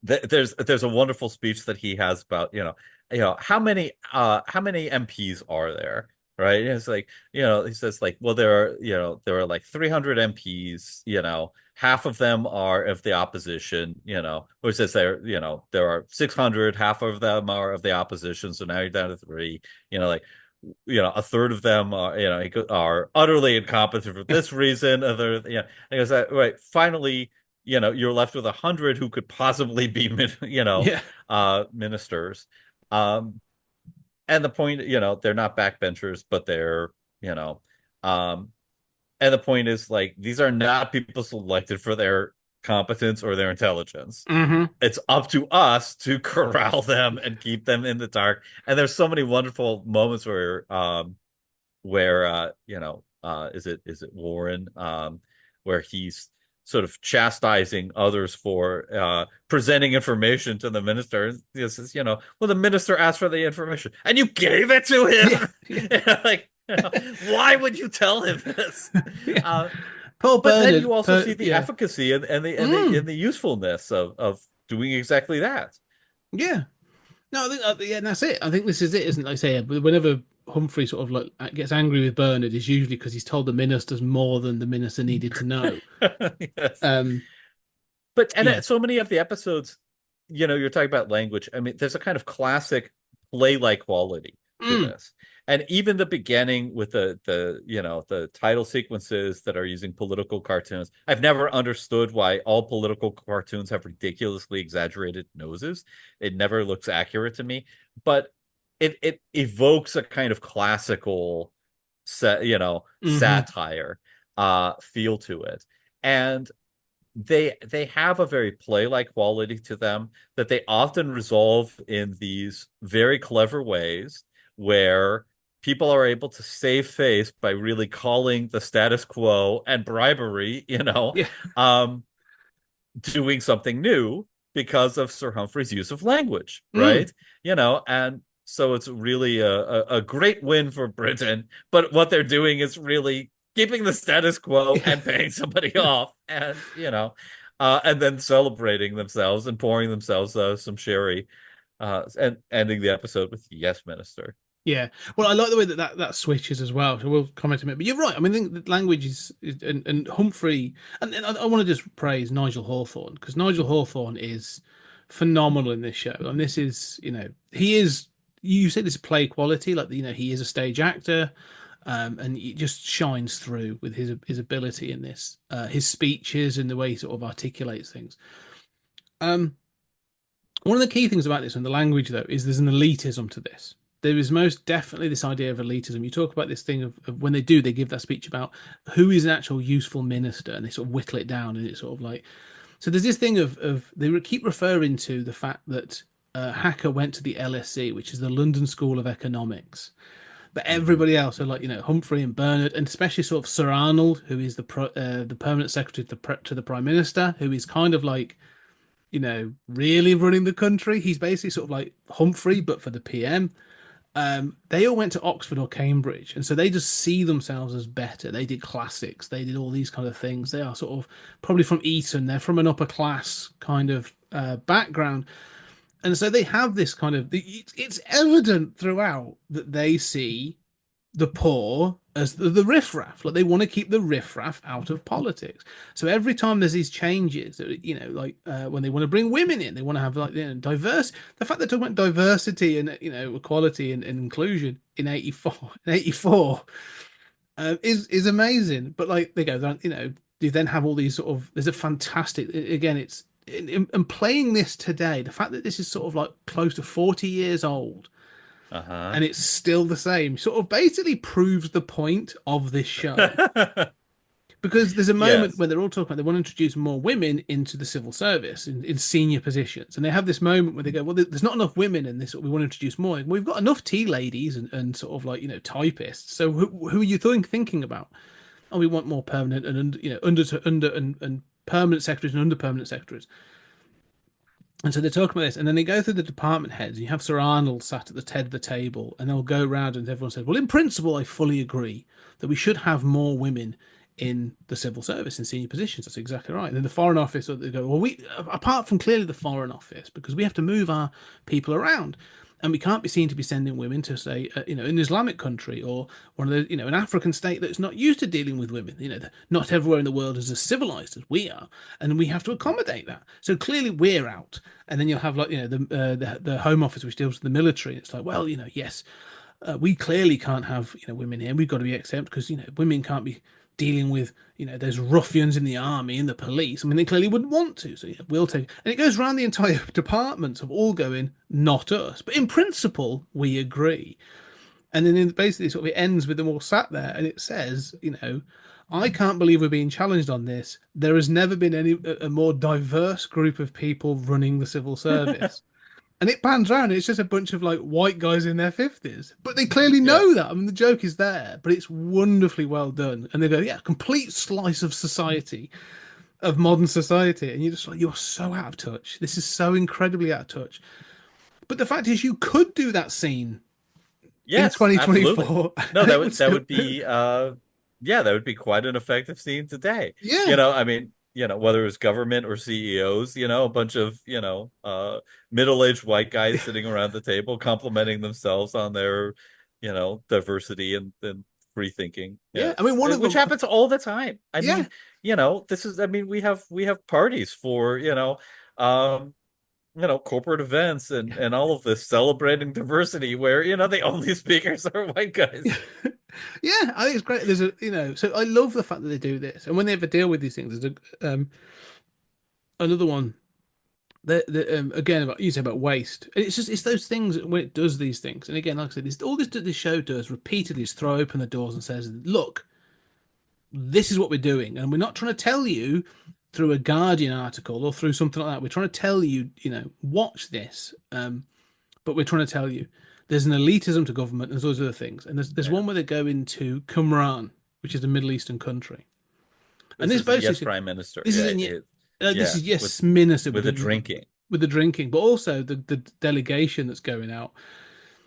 there's a wonderful speech that he has about how many MPs are there, right? And it's like, he says like, well, there are like 300 MPs, half of them are of the opposition, or it says there are 600, half of them are of the opposition, so now you're down to three, like, a third of them are, are utterly incompetent for this reason. Other, and he goes, right, finally, you're left with 100 who could possibly be, Yeah. ministers. Um, and the point, they're not backbenchers, but they're, um, and the point is like, these are not people selected for their competence or their intelligence. Mm-hmm. It's up to us to corral them and keep them in the dark. And there's so many wonderful moments where is it Warren, where he's sort of chastising others for presenting information to the minister. This is, well, the minister asked for the information and you gave it to him. Yeah. Like, why would you tell him this? Yeah. Uh, Paul but then Bernard. you also see the Yeah. efficacy and the usefulness of doing exactly that. Yeah. No, I think yeah, and that's it. I think this is it, isn't it? Like I say, whenever Humphrey sort of like gets angry with Bernard, it's usually because he's told the ministers more than the minister needed to know. Yes. Um, But and yeah. so many of the episodes, you're talking about language. I mean, there's a kind of classic play-like quality to Mm. this. And even the beginning with the title sequences that are using political cartoons. I've never understood why all political cartoons have ridiculously exaggerated noses. It never looks accurate to me, but it evokes a kind of classical Hmm. satire feel to it. And they have a very play-like quality to them that they often resolve in these very clever ways where people are able to save face by really calling the status quo and bribery, Yeah. um, doing something new because of Sir Humphrey's use of language, Mm. right? And so it's really a great win for Britain, but what they're doing is really keeping the status quo Yeah. and paying somebody off and then celebrating themselves and pouring themselves some sherry and ending the episode with yes, minister. Yeah. Well, I like the way that switches as well. So we'll comment on it. But you're right. I mean, I think the language and Humphrey, and I want to just praise Nigel Hawthorne because Nigel Hawthorne is phenomenal in this show. And this is, he is, you said this play quality, like, he is a stage actor. And it just shines through with his ability in this, his speeches and the way he sort of articulates things. Um, One of the key things about this and the language, though, is there's an elitism to this. There is most definitely this idea of elitism. You talk about this thing of when they give that speech about who is an actual useful minister, and they sort of whittle it down, and it's sort of like so. There's this thing of they keep referring to the fact that Hacker went to the LSE, which is the London School of Economics, but Mhm. everybody else, so like Humphrey and Bernard, and especially sort of Sir Arnold, who is the permanent secretary to the Prime Minister, who is kind of like really running the country. He's basically sort of like Humphrey, but for the PM. They all went to Oxford or Cambridge, and so they just see themselves as better. They did classics, they did all these kind of things. They are sort of probably from Eton. They're from an upper class kind of background, and so they have this kind of. It's evident throughout that they see the poor as the riffraff. Like they want to keep the riffraff out of politics. So every time there's these changes, like when they want to bring women in, they want to have like diverse. The fact they're talking about diversity and equality and inclusion in '84 is amazing. But like they go, you then have all these sort of. There's a fantastic. Again, it's and playing this today. The fact that this is sort of like close to 40 years old Uh-huh. and it's still the same sort of basically proves the point of this show because there's a moment Yes. where they're all talking about they want to introduce more women into the civil service in senior positions, and they have this moment where they go, well, there's not enough women in this, we want to introduce more. We've got enough tea ladies and sort of like typists, so who are you thinking about? Oh, we want more permanent and under and permanent secretaries and under permanent secretaries. And so they're talking about this, and then they go through the department heads. And you have Sir Arnold sat at the head of the table, and they'll go around, and everyone says, "Well, in principle, I fully agree that we should have more women in the civil service in senior positions." That's exactly right. And then the Foreign Office, they go, "Well, we apart from clearly the Foreign Office, because we have to move our people around." And we can't be seen to be sending women to, say, an Islamic country or one of the, an African state that's not used to dealing with women. Not everywhere in the world is as civilized as we are, and we have to accommodate that. So clearly, we're out. And then you'll have like the Home Office, which deals with the military. It's like, well, yes, we clearly can't have women here. We've got to be exempt because women can't be dealing with those ruffians in the army and the police. I mean, they clearly wouldn't want to. So we'll take, and it goes around the entire departments of all going, not us. But in principle, we agree. And then basically, sort of, it ends with them all sat there, and it says, I can't believe we're being challenged on this. There has never been a more diverse group of people running the civil service. And it pans around, it's just a bunch of like white guys in their 50s. But they clearly Yeah. know that. I mean, the joke is there, but it's wonderfully well done. And they go, yeah, complete slice of society, of modern society. And you're just like, you're so out of touch. This is so incredibly out of touch. But the fact is, you could do that scene in Yes, absolutely. 2024. No, And that it would would that still, would be yeah, that would be quite an effective scene today. yeah. I mean, whether it was government or CEOs, a bunch of, middle-aged white guys sitting around the table complimenting themselves on their, diversity and free thinking. Yeah. I mean, one of Which them, happens all the time. I yeah. mean, this is I mean, we have parties for, um corporate events and all of this celebrating diversity where, the only speakers are white guys. Yeah, I think it's great. There's so I love the fact that they do this, and when they ever deal with these things, there's another one that again about you say about waste. And it's those things when it does these things, and again, like I said, all this show does repeatedly is throw open the doors and says, "Look, this is what we're doing, and we're not trying to tell you through a Guardian article or through something like that. We're trying to tell you, watch this, but we're trying to tell you." There's an elitism to government, and there's those other things. And there's Yeah. one where they go into Qumran, which is a Middle Eastern country. And This this is the Yes basically Prime Minister. this is Yeah, in this yeah, is yes minister with the drinking. with the drinking, but also the delegation that's going out.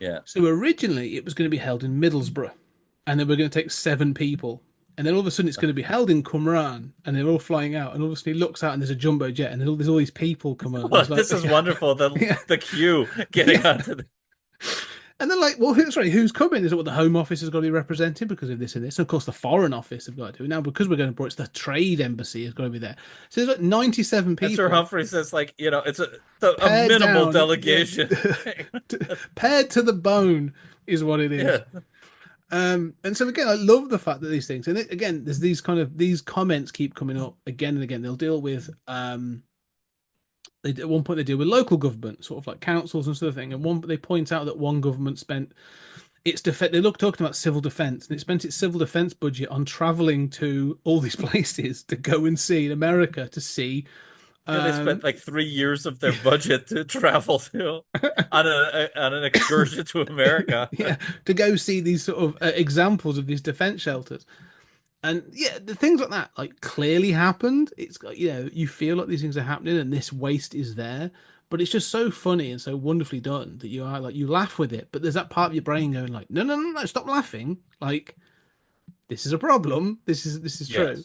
Yeah. So originally it was going to be held in Middlesbrough, and then we're going to take 7 people. And then all of a sudden it's going to be held in Qumran, and they're all flying out. And obviously he looks out and there's a jumbo jet, and there's all these people coming. Well, this is wonderful. The Yeah. the queue getting onto the And they're like, well, sorry, who's coming? Is it what the Home Office has got to be represented because of this and this? And of course, the Foreign Office have got to do it. Now, because we're going abroad, it's the Trade Embassy has got to be there. So there's like 97 And Sir people Humphrey says, like, it's a pared minimal down. delegation. Pared to the bone is what it is. Yeah. And so again, I love the fact that these things, and again, there's these comments keep coming up again and again. They'll deal with at one point they deal with local government, sort of like councils and sort of thing. And they point out that one government spent its defense. They talking about civil defense, and it spent its civil defense budget on traveling to all these places to go and see in America to see. Yeah, they spent like 3 years of their budget to travel to on an excursion to America. Yeah, to go see these sort of examples of these defense shelters. And yeah, the things like that like clearly happened. It's got you feel like these things are happening and this waste is there, but it's just so funny and so wonderfully done that you are like you laugh with it, but there's that part of your brain going like, no, no, no, no, stop laughing. Like this is a problem. This is true. Yes.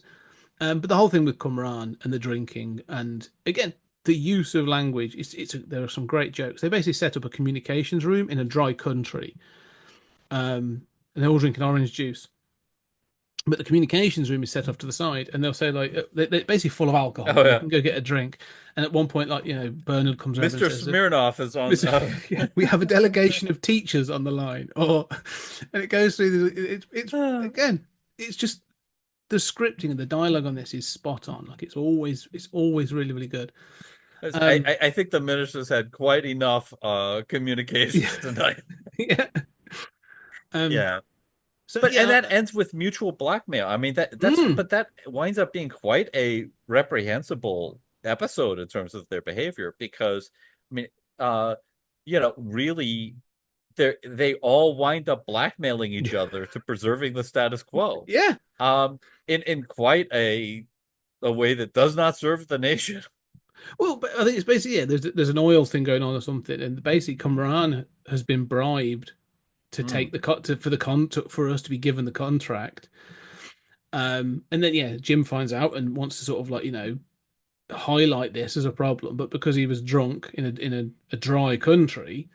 But the whole thing with Qumran and the drinking and again the use of language, there are some great jokes. They basically set up a communications room in a dry country. and they're all drinking orange juice. But the communications room is set off to the side, and they'll say like they're basically full of alcohol. Oh You yeah. can go get a drink. And at one point, like Bernard comes over and Mr. says, Smirnoff is on. Yeah, we have a delegation of teachers on the line, and it goes through. It's again, it's just the scripting and the dialogue on this is spot on. Like it's always really really good. I think the ministers had quite enough Yeah, communications tonight. yeah. Yeah. So But and yeah, that ends with mutual blackmail. I mean mm, but that winds up being quite a reprehensible episode in terms of their behavior because I mean really they all wind up blackmailing each other to preserving the status quo. yeah. In quite a way that does not serve the nation. Well, but I think it's basically There's an oil thing going on or something, and basically Cumran has been bribed to take the for us to be given the contract. And then Jim finds out and wants to sort of like highlight this as a problem, but because he was drunk in a dry country,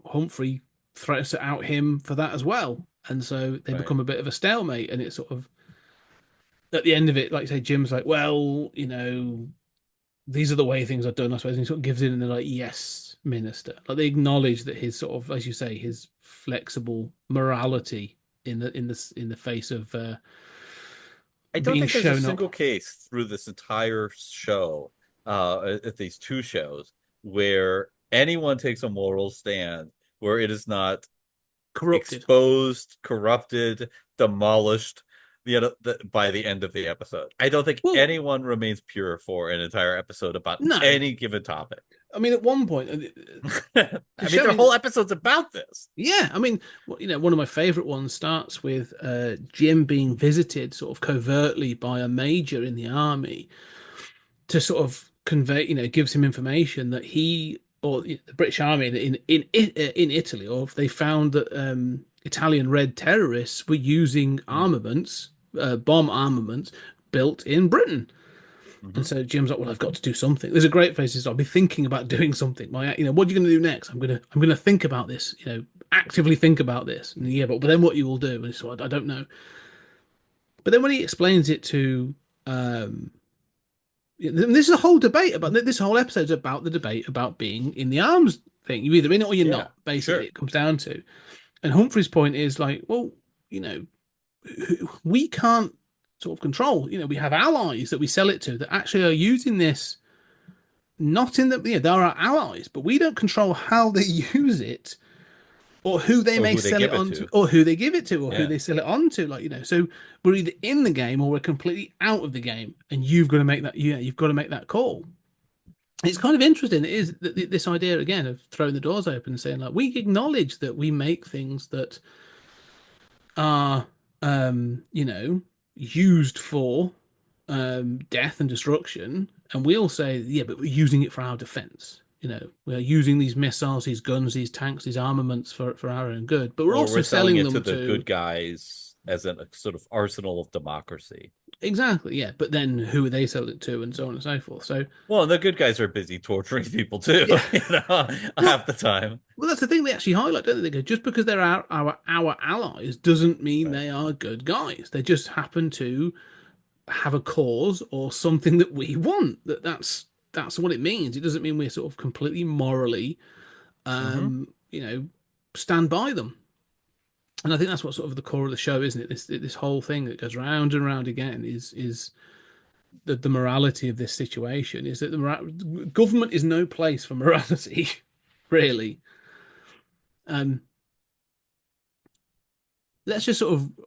Humphrey threats to out him for that as well, and so they Right. become a bit of a stalemate, and it's sort of at the end of it, like say Jim's like, well, these are the way things are done, I suppose, and he sort of gives in, and they're like, yes, minister, like they acknowledge that his sort of, as you say, his flexible morality in the face of I don't being think there's a shown single up case through this entire show, at these two shows, where anyone takes a moral stand where it is not corrupted. exposed, corrupted, demolished by the end of the episode. I don't think Well, anyone remains pure for an entire episode about no, any given topic. I mean, at one point, I mean, their whole episode's about this. yeah, I mean, one of my favorite ones starts with Jim being visited sort of covertly by a major in the army to sort of convey, gives him information that he or the British Army in Italy, or if they found that Italian Red terrorists were using armaments, bomb armaments built in Britain. And so Jim's like, well, I've got to do something. There's a great phrase. Is I'll be thinking about doing something. What are you going to do next? I'm gonna think about this. Actively think about this. And but then what you will do? And so I don't know. But then when he explains it to, this is a whole debate about this whole episode's about the debate about being in the arms thing. You're either in it or you're not. Basically, sure. It comes down to. And Humphrey's point is like, well, we can't sort of control. We have allies that we sell it to that actually are using this. Not in there are our allies, but we don't control how they use it, or who they may sell it on to, or who they give it to, or who they sell it on to. So we're either in the game or we're completely out of the game, and you've got to make that. You've got to make that call. It's kind of interesting. It is this idea again of throwing the doors open and saying like we acknowledge that we make things that are used for death and destruction, and we'll say, yeah, but we're using it for our defense. We're using these missiles, these guns, these tanks, these armaments for our own good, but we're also selling it them to the good guys as a sort of arsenal of democracy. Exactly, yeah. But then who are they selling it to, and so on and so forth. So, well, the good guys are busy torturing people too, half the time. Well, that's the thing they actually highlight, don't they? They go, just because they're our allies doesn't mean they are good guys. They just happen to have a cause or something that we want. That's what it means. It doesn't mean we're sort of completely morally, stand by them. And I think that's what sort of the core of the show, isn't it? This whole thing that goes round and round again is the morality of this situation. Is that the government is no place for morality, really. Let's just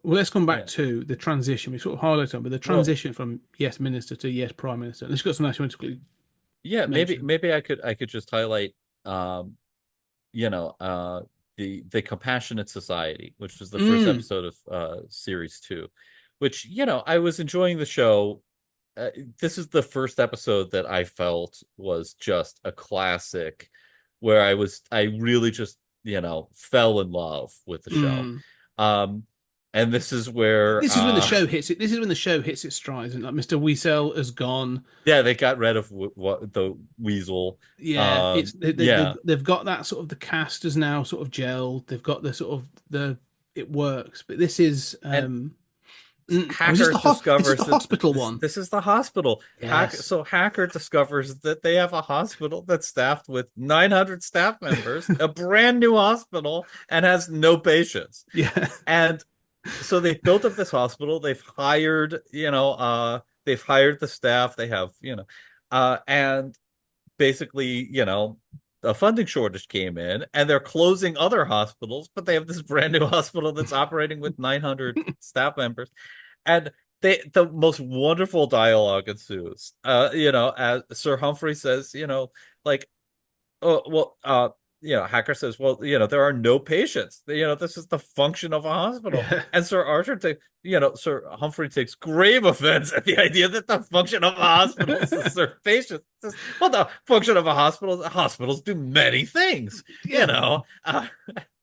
let's come back to the transition. We sort of highlighted on, but the transition from yes minister to yes prime minister. Let's got some nice ones to quickly. Yeah, maybe I could just highlight, the Compassionate Society, which was the first episode of series 2, which I was enjoying the show. This is the first episode that I felt was just a classic, where I really just fell in love with the show. And this is where when the show hits it. This is when the show hits its stride, and like Mr. Weasel has gone. Yeah, they got rid of the Weasel. Yeah, they've got that sort of, the cast is now sort of gelled. They've got the sort of the it works. But this is And oh, is this Hacker this is discovers the that hospital one. this is the hospital. Yes. So Hacker discovers that they have a hospital that's staffed with 900 staff members, a brand new hospital, and has no patients. Yeah. And so they've built up this hospital. They've hired the staff. They have, and basically, a funding shortage came in, and they're closing other hospitals, but they have this brand new hospital that's operating with 900 staff members, and the most wonderful dialogue ensues. As Sir Humphrey says, like, oh, well, Hacker says, well, there are no patients. This is the function of a hospital. Yeah. And Sir Humphrey takes grave offense at the idea that the function of a hospital is to serve patients. Well, the function of a hospital is hospitals do many things, Yeah.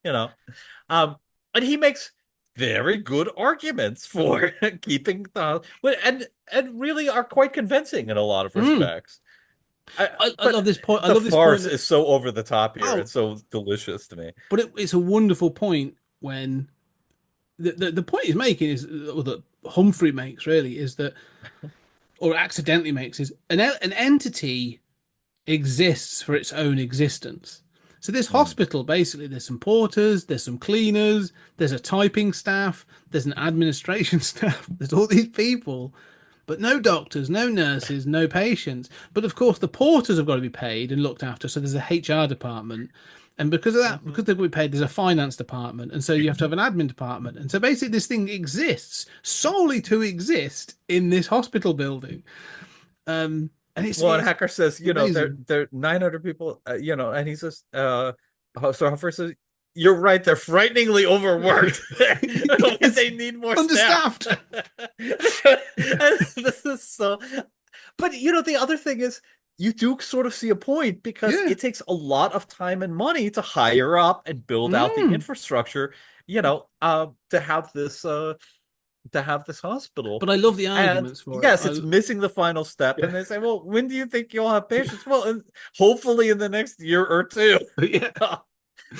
you know. And he makes very good arguments for keeping and really are quite convincing in a lot of respects. I love this point. I The love this farce point. is so over the top here. Oh, It's so delicious to me. but it's a wonderful point when the point he's making is, or that Humphrey makes really, is that, or accidentally makes, is an entity exists for its own existence. So this hospital, basically, there's some porters, there's some cleaners, there's a typing staff, there's an administration staff, there's all these people, but no doctors, no nurses, no patients. But of course, the porters have got to be paid and looked after. So there's a HR department. And because of that, because they've got to be paid, there's a finance department. And so you have to have an admin department. And so basically, this thing exists solely to exist in this hospital building. And and Hacker says, amazing. there are 900 people, and he says, so Humphrey says, you're right, they're frighteningly overworked. Yes. They need more Understaffed. staff. This is so. But the other thing is, you do sort of see a point, because Yeah. it takes a lot of time and money to hire up and build out the infrastructure, to have this hospital. But I love the arguments for yes, it. it's missing the final step. And they say, well, when do you think you'll have patients? Well, hopefully in the next year or two. Yeah.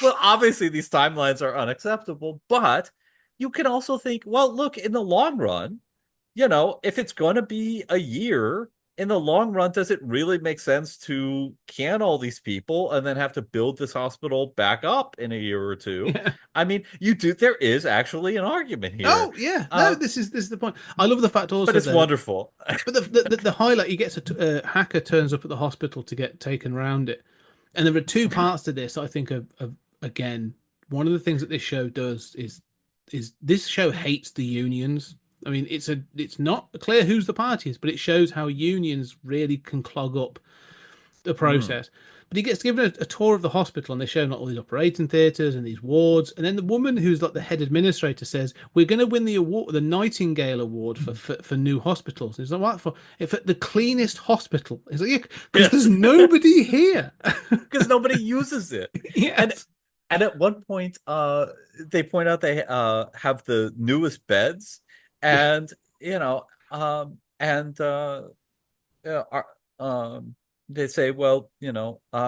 Well, obviously these timelines are unacceptable, but you can also think, well, look, in the long run, if it's going to be a year, in the long run, does it really make sense to can all these people and then have to build this hospital back up in a year or two? Yeah. I mean, there is actually an argument here. Oh yeah, no, this is the point. I love the fact also, but it's wonderful. But the highlight, he gets a Hacker turns up at the hospital to get taken around it, and there are two parts to this. I think of again, one of the things that this show does is this show hates the unions. I mean, it's not clear who's the parties, but it shows how unions really can clog up the process. But he gets given a tour of the hospital, and they show him like all these operating theatres and these wards. And then the woman who's like the head administrator says, "We're going to win the award, the Nightingale Award for new hospitals." And he's like, "What for? If the cleanest hospital?" He's like, "Yeah, because there's nobody here, because nobody uses it." Yes. And at one point, they point out they have the newest beds, and they say, well,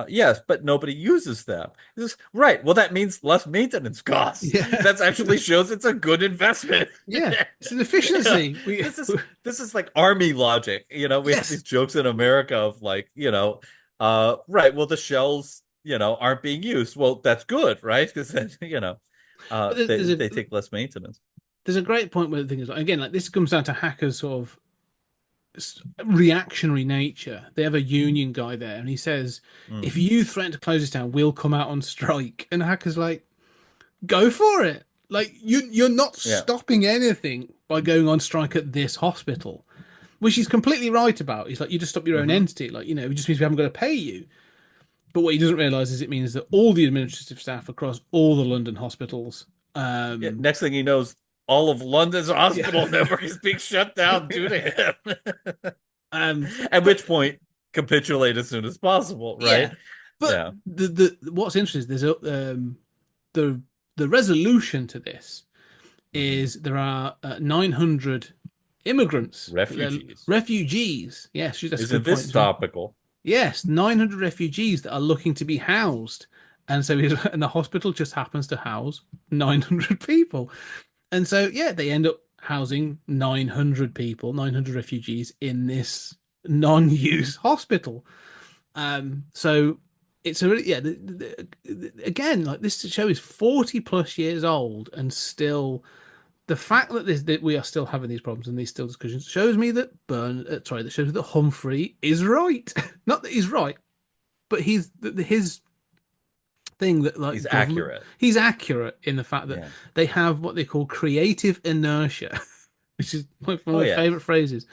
yes, but nobody uses them. This, right. Well, that means less maintenance costs. Yeah. That actually shows it's a good investment. Yeah, it's an efficiency. This is like army logic. We have these jokes in America of like, right. Well, the shells, aren't being used. Well, that's good, right? Because then, they take less maintenance. There's a great point where the thing is, again, like this comes down to Hacker's sort of reactionary nature. They have a union guy there, and he says, if you threaten to close this down, we'll come out on strike. And Hacker's like, go for it. Like, you're not stopping anything by going on strike at this hospital, which he's completely right about. He's like, you just stop your own entity. Like, it just means we haven't got to pay you. But what he doesn't realize is it means that all the administrative staff across all the London hospitals, next thing he knows, all of London's hospital network is being shut down due to him. At which point, capitulate as soon as possible, right? Yeah. But the what's interesting is there's the resolution to this is there are 900 immigrants, refugees. Yes, that's Isn't this topical? Yes, 900 refugees that are looking to be housed And so and the hospital just happens to house 900 people. And so, yeah, they end up housing 900 people, 900 refugees in this non-use hospital. So it's a really, yeah, again, like this show is 40 plus years old, and still the fact that that we are still having these problems and these still discussions shows me that that shows me that Humphrey is right. Not that he's right, but his thing that like He's government, accurate. he's accurate in the fact that Yeah. they have what they call creative inertia, which is one of my Yeah. favorite phrases.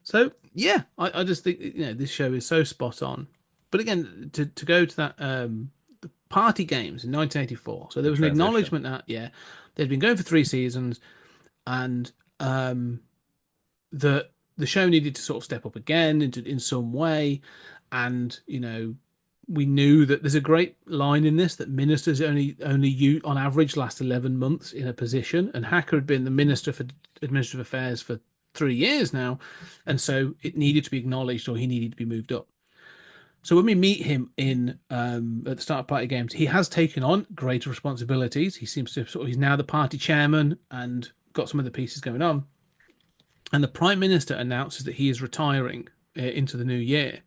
So yeah, I just think this show is so spot on. But again, to go to that the party games in 1984, so there The was an transition. acknowledgement that they'd been going for 3 seasons, and the show needed to sort of step up again in some way, and we knew that there's a great line in this that ministers only on average last 11 months in a position, and Hacker had been the minister for administrative affairs for 3 years now, and so it needed to be acknowledged, or he needed to be moved up. So when we meet him in at the start of party games, he has taken on greater responsibilities. He seems to he's now the party chairman and got some of the pieces going on. And the prime minister announces that he is retiring into the new year.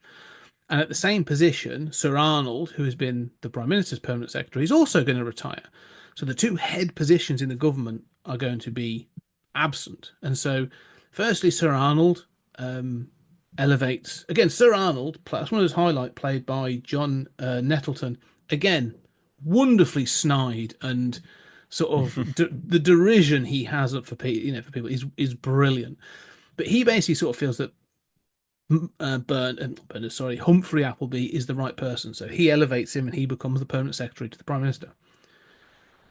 And at the same position, Sir Arnold, who has been the prime minister's permanent secretary, is also going to retire. So the two head positions in the government are going to be absent. And so, firstly, Sir Arnold elevates again. Sir Arnold, that's one of those highlight played by John Nettleton. Again, wonderfully snide and sort of the derision he has up for people is brilliant. But he basically sort of feels that Humphrey Appleby is the right person, so he elevates him and he becomes the permanent secretary to the prime minister.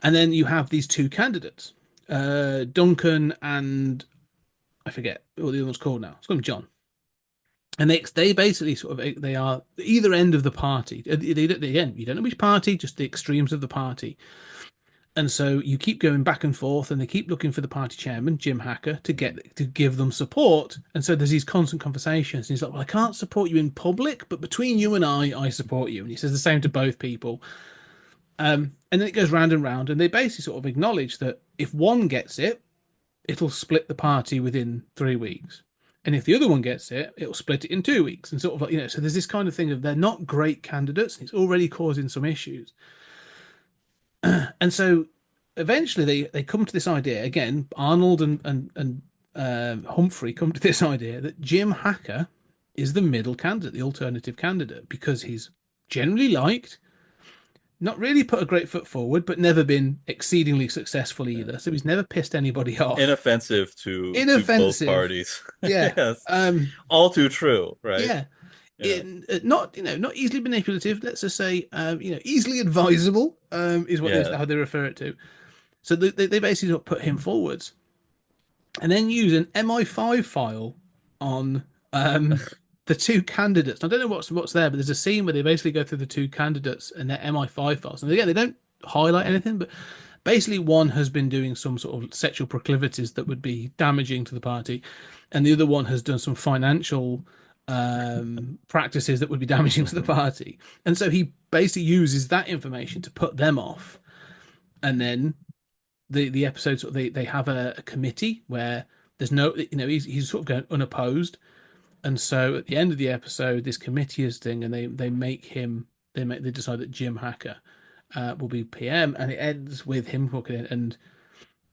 And then you have these two candidates, Duncan and I forget what the other one's called now. It's called John. And they basically they are either end of the party. At the end, you don't know which party, just the extremes of the party. And so you keep going back and forth, and they keep looking for the party chairman, Jim Hacker, to give them support. And so there's these constant conversations. And he's like, "Well, I can't support you in public, but between you and I support you." And he says the same to both people. And then it goes round and round, and they basically sort of acknowledge that if one gets it, it'll split the party within 3 weeks. And if the other one gets it, it'll split it in 2 weeks. And sort of like, so there's this kind of thing of they're not great candidates. And it's already causing some issues. And so eventually they come to this idea again. Arnold and Humphrey come to this idea that Jim Hacker is the middle candidate, the alternative candidate, because he's generally liked, not really put a great foot forward, but never been exceedingly successful either. So he's never pissed anybody off. Inoffensive to both parties. Yeah. Yes. All too true, right? Yeah. Not easily manipulative. Let's just say easily advisable is how they refer it to. So they basically put him forwards, and then use an MI5 file on the two candidates. I don't know what's there, but there's a scene where they basically go through the two candidates and their MI5 files, and again they don't highlight anything, but basically one has been doing some sort of sexual proclivities that would be damaging to the party, and the other one has done some financial practices that would be damaging to the party. And so he basically uses that information to put them off. And then the episodes, they have a committee where there's no, he's sort of going unopposed. And so at the end of the episode, this committee is thing, and they decide that Jim Hacker will be PM, and it ends with him walking in, and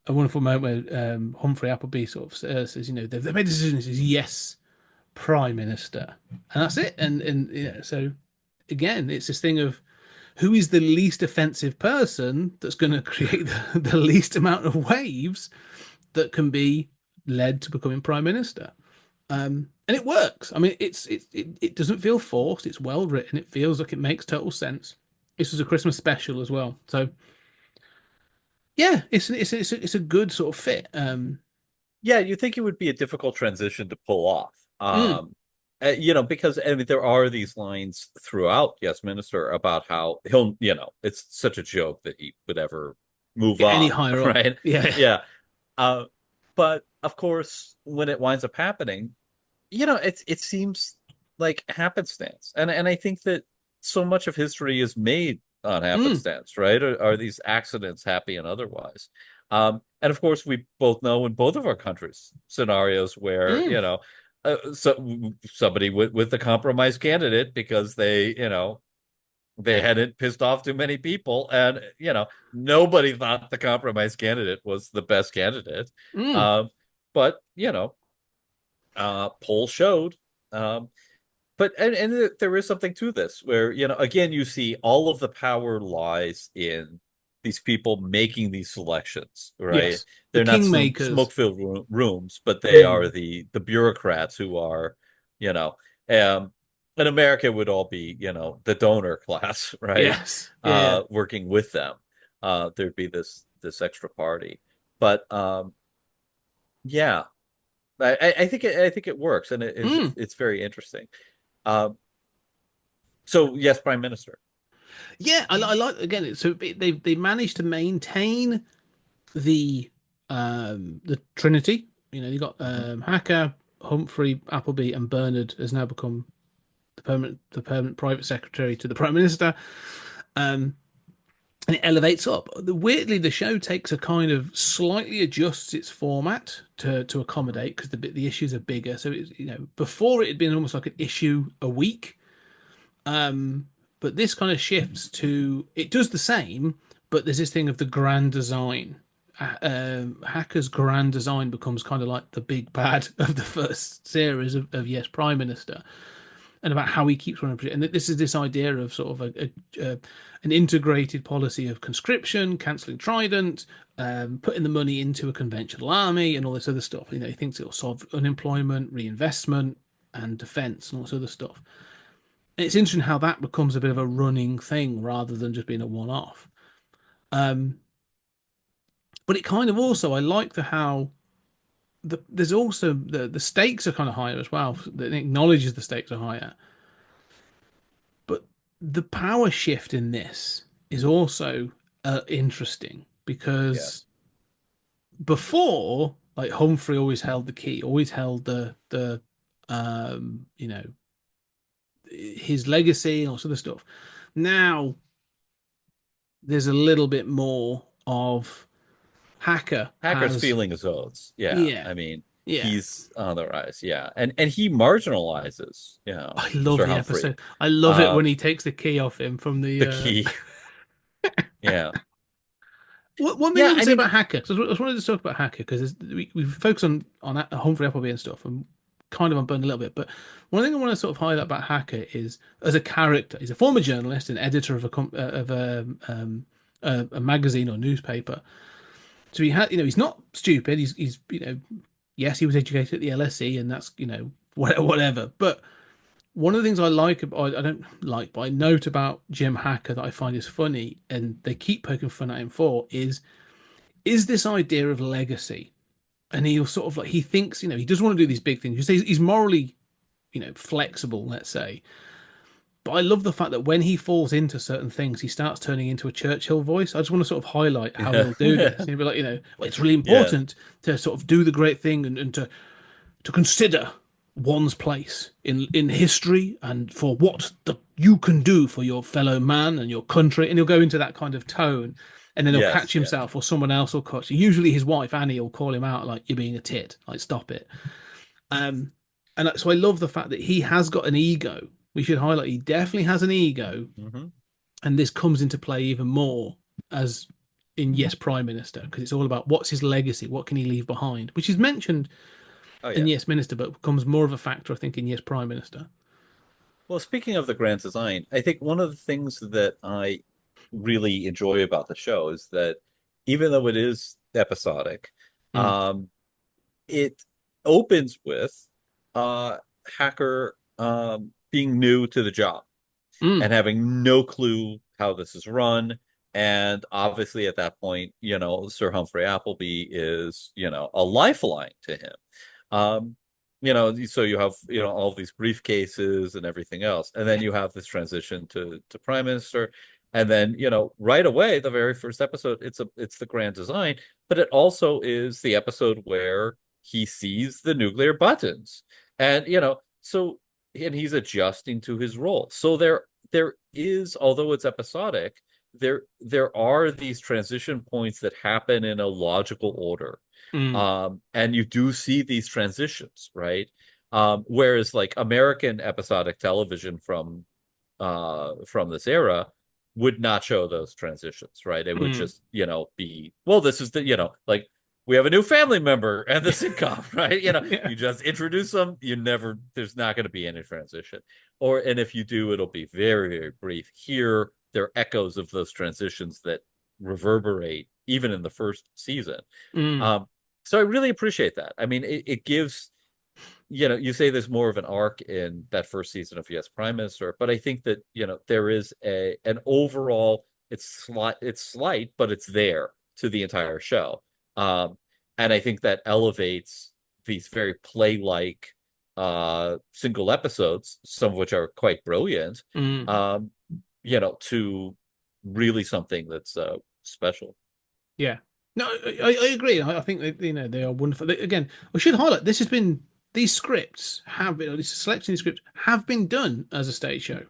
a wonderful moment where Humphrey Appleby sort of says, they've made a decision. He says, "Yes, Prime Minister," and that's it. And so again, it's this thing of who is the least offensive person that's going to create the least amount of waves that can be led to becoming Prime Minister. And it works. I mean, it doesn't feel forced. It's well written. It feels like it makes total sense. This was a Christmas special as well, so yeah, it's a good sort of fit. Yeah, you think it would be a difficult transition to pull off. Because I mean, there are these lines throughout Yes Minister about how he'll, it's such a joke that he would ever move up any higher right? Up. Yeah. Yeah. But of course, when it winds up happening, it seems like happenstance. And I think that so much of history is made on Mm, happenstance, right? Are these accidents happy and otherwise? And of course, we both know in both of our countries scenarios where, mm, so somebody with the compromised candidate because they hadn't pissed off too many people, and nobody thought the compromised candidate was the best candidate. mm. Um, but polls showed. Um, but and there is something to this where, again, you see all of the power lies in these people making these selections, right? Yes, the They're not kingmakers. smoke-filled rooms, but they are Mm. the bureaucrats who are, you know, um, in America would all be, the donor class, right? Yes, yeah, Working with them. There'd be this extra party. But yeah, I think it works, and mm. it's very interesting. Um, so yes, Prime Minister. Yeah. I like again. So they managed to maintain the Trinity. You know, you got Mhm. Hacker, Humphrey, Appleby, and Bernard has now become the permanent private secretary to the Prime Minister. Um, and it elevates up. Weirdly, the show takes a kind of slightly adjusts its format to accommodate because the issues are bigger. So it's, before it had been almost like an issue a week, but this kind of shifts to it does the same, but there's this thing of the grand design. Hacker's grand design becomes kind of like the big bad of the first series of Yes Prime Minister, and about how he keeps running. And this is this idea of sort of an integrated policy of conscription, cancelling Trident, putting the money into a conventional army, and all this other stuff. He thinks it'll solve unemployment, reinvestment, and defence, and all this other stuff. And it's interesting how that becomes a bit of a running thing rather than just being a one-off. Um, but it kind of also, I like the how there's also the stakes are kind of higher as well. It acknowledges the stakes are higher. But the power shift in this is also interesting Yeah. because before, like Humphrey always held the key, always held the um, you know, his legacy and all sort of stuff. Now there's a little bit more of Hacker Hacker's has, feeling his oaths. Yeah. yeah, I mean, yeah. he's on the rise. Yeah. And he marginalizes, I love Sir the Humphrey. episode. I love it when Um, he takes the key off him from the the. key. Yeah. One thing I Yeah. would I say mean, about Hacker, because I just wanted to talk about Hacker, because we focus on Humphrey Appleby and stuff, and kind of unburned a little bit. But one thing I want to sort of highlight about Hacker is as a character, he's a former journalist and editor of a magazine or newspaper. So he had, he's not stupid. He's yes, he was educated at the LSE, and that's whatever. But one of the things I like, I don't like, but I note about Jim Hacker that I find is funny, and they keep poking fun at him for, is this idea of legacy. And he'll sort of like, he thinks, he doesn't want to do these big things. You say he's morally, flexible, let's say. But I love the fact that when he falls into certain things, he starts turning into a Churchill voice. I just want to sort of highlight how yeah. he'll do this. He'll be like, well, it's really Yeah. important to sort of do the great thing and to consider one's place in history and for what you can do for your fellow man and your country. And he'll go into that kind of tone, and then he'll Yes. catch Yeah. himself, or someone else will catch. Usually, his wife Annie will call him out like, "You're being a tit. Like, stop it." Um, and so I love the fact that he has got an ego. We should highlight he definitely has an ego, Hmm. and this comes into play even more as in Yes Prime Minister, because it's all about what's his legacy, what can he leave behind, which is mentioned Oh, in yeah. Yes Minister, but becomes more of a factor, I think, in Yes Prime Minister. Well, speaking of the grand design, I think one of the things that I really enjoy about the show is that even though it is episodic, Mm. um, it opens with Hacker being new to the job Mm. and having no clue how this is run. And obviously, at that point, Sir Humphrey Appleby is, a lifeline to him. Um, so you have, all these briefcases and everything else. And then you have this transition to Prime Minister. And then, right away, the very first episode, it's the grand design, but it also is the episode where he sees the nuclear buttons. And, and he's adjusting to his role. So there is, although it's episodic, there are these transition points that happen in a logical order. Mm, And you do see these transitions, right? Whereas like American episodic television from this era would not show those transitions, right? It would mm. just, be, well, this is the, like we have a new family member and the sitcom, right? Yeah. You just introduce them, there's not going to be any transition. And if you do, it'll be very, very brief. Here, there are echoes of those transitions that reverberate even in the first season. Mm, Um, so I really appreciate that. I mean, it gives, you say there's more of an arc in that first season of Yes, Prime Minister, but I think that, there is an overall, it's slight, but it's there to the entire show. Um, and I think that elevates these very play-like single episodes, some of which are quite brilliant, mm. um, to really something that's special. Yeah. No, I agree. I think that, they are wonderful. Again, I should highlight this has been these scripts have been, or this selection of scripts have been done as a stage show.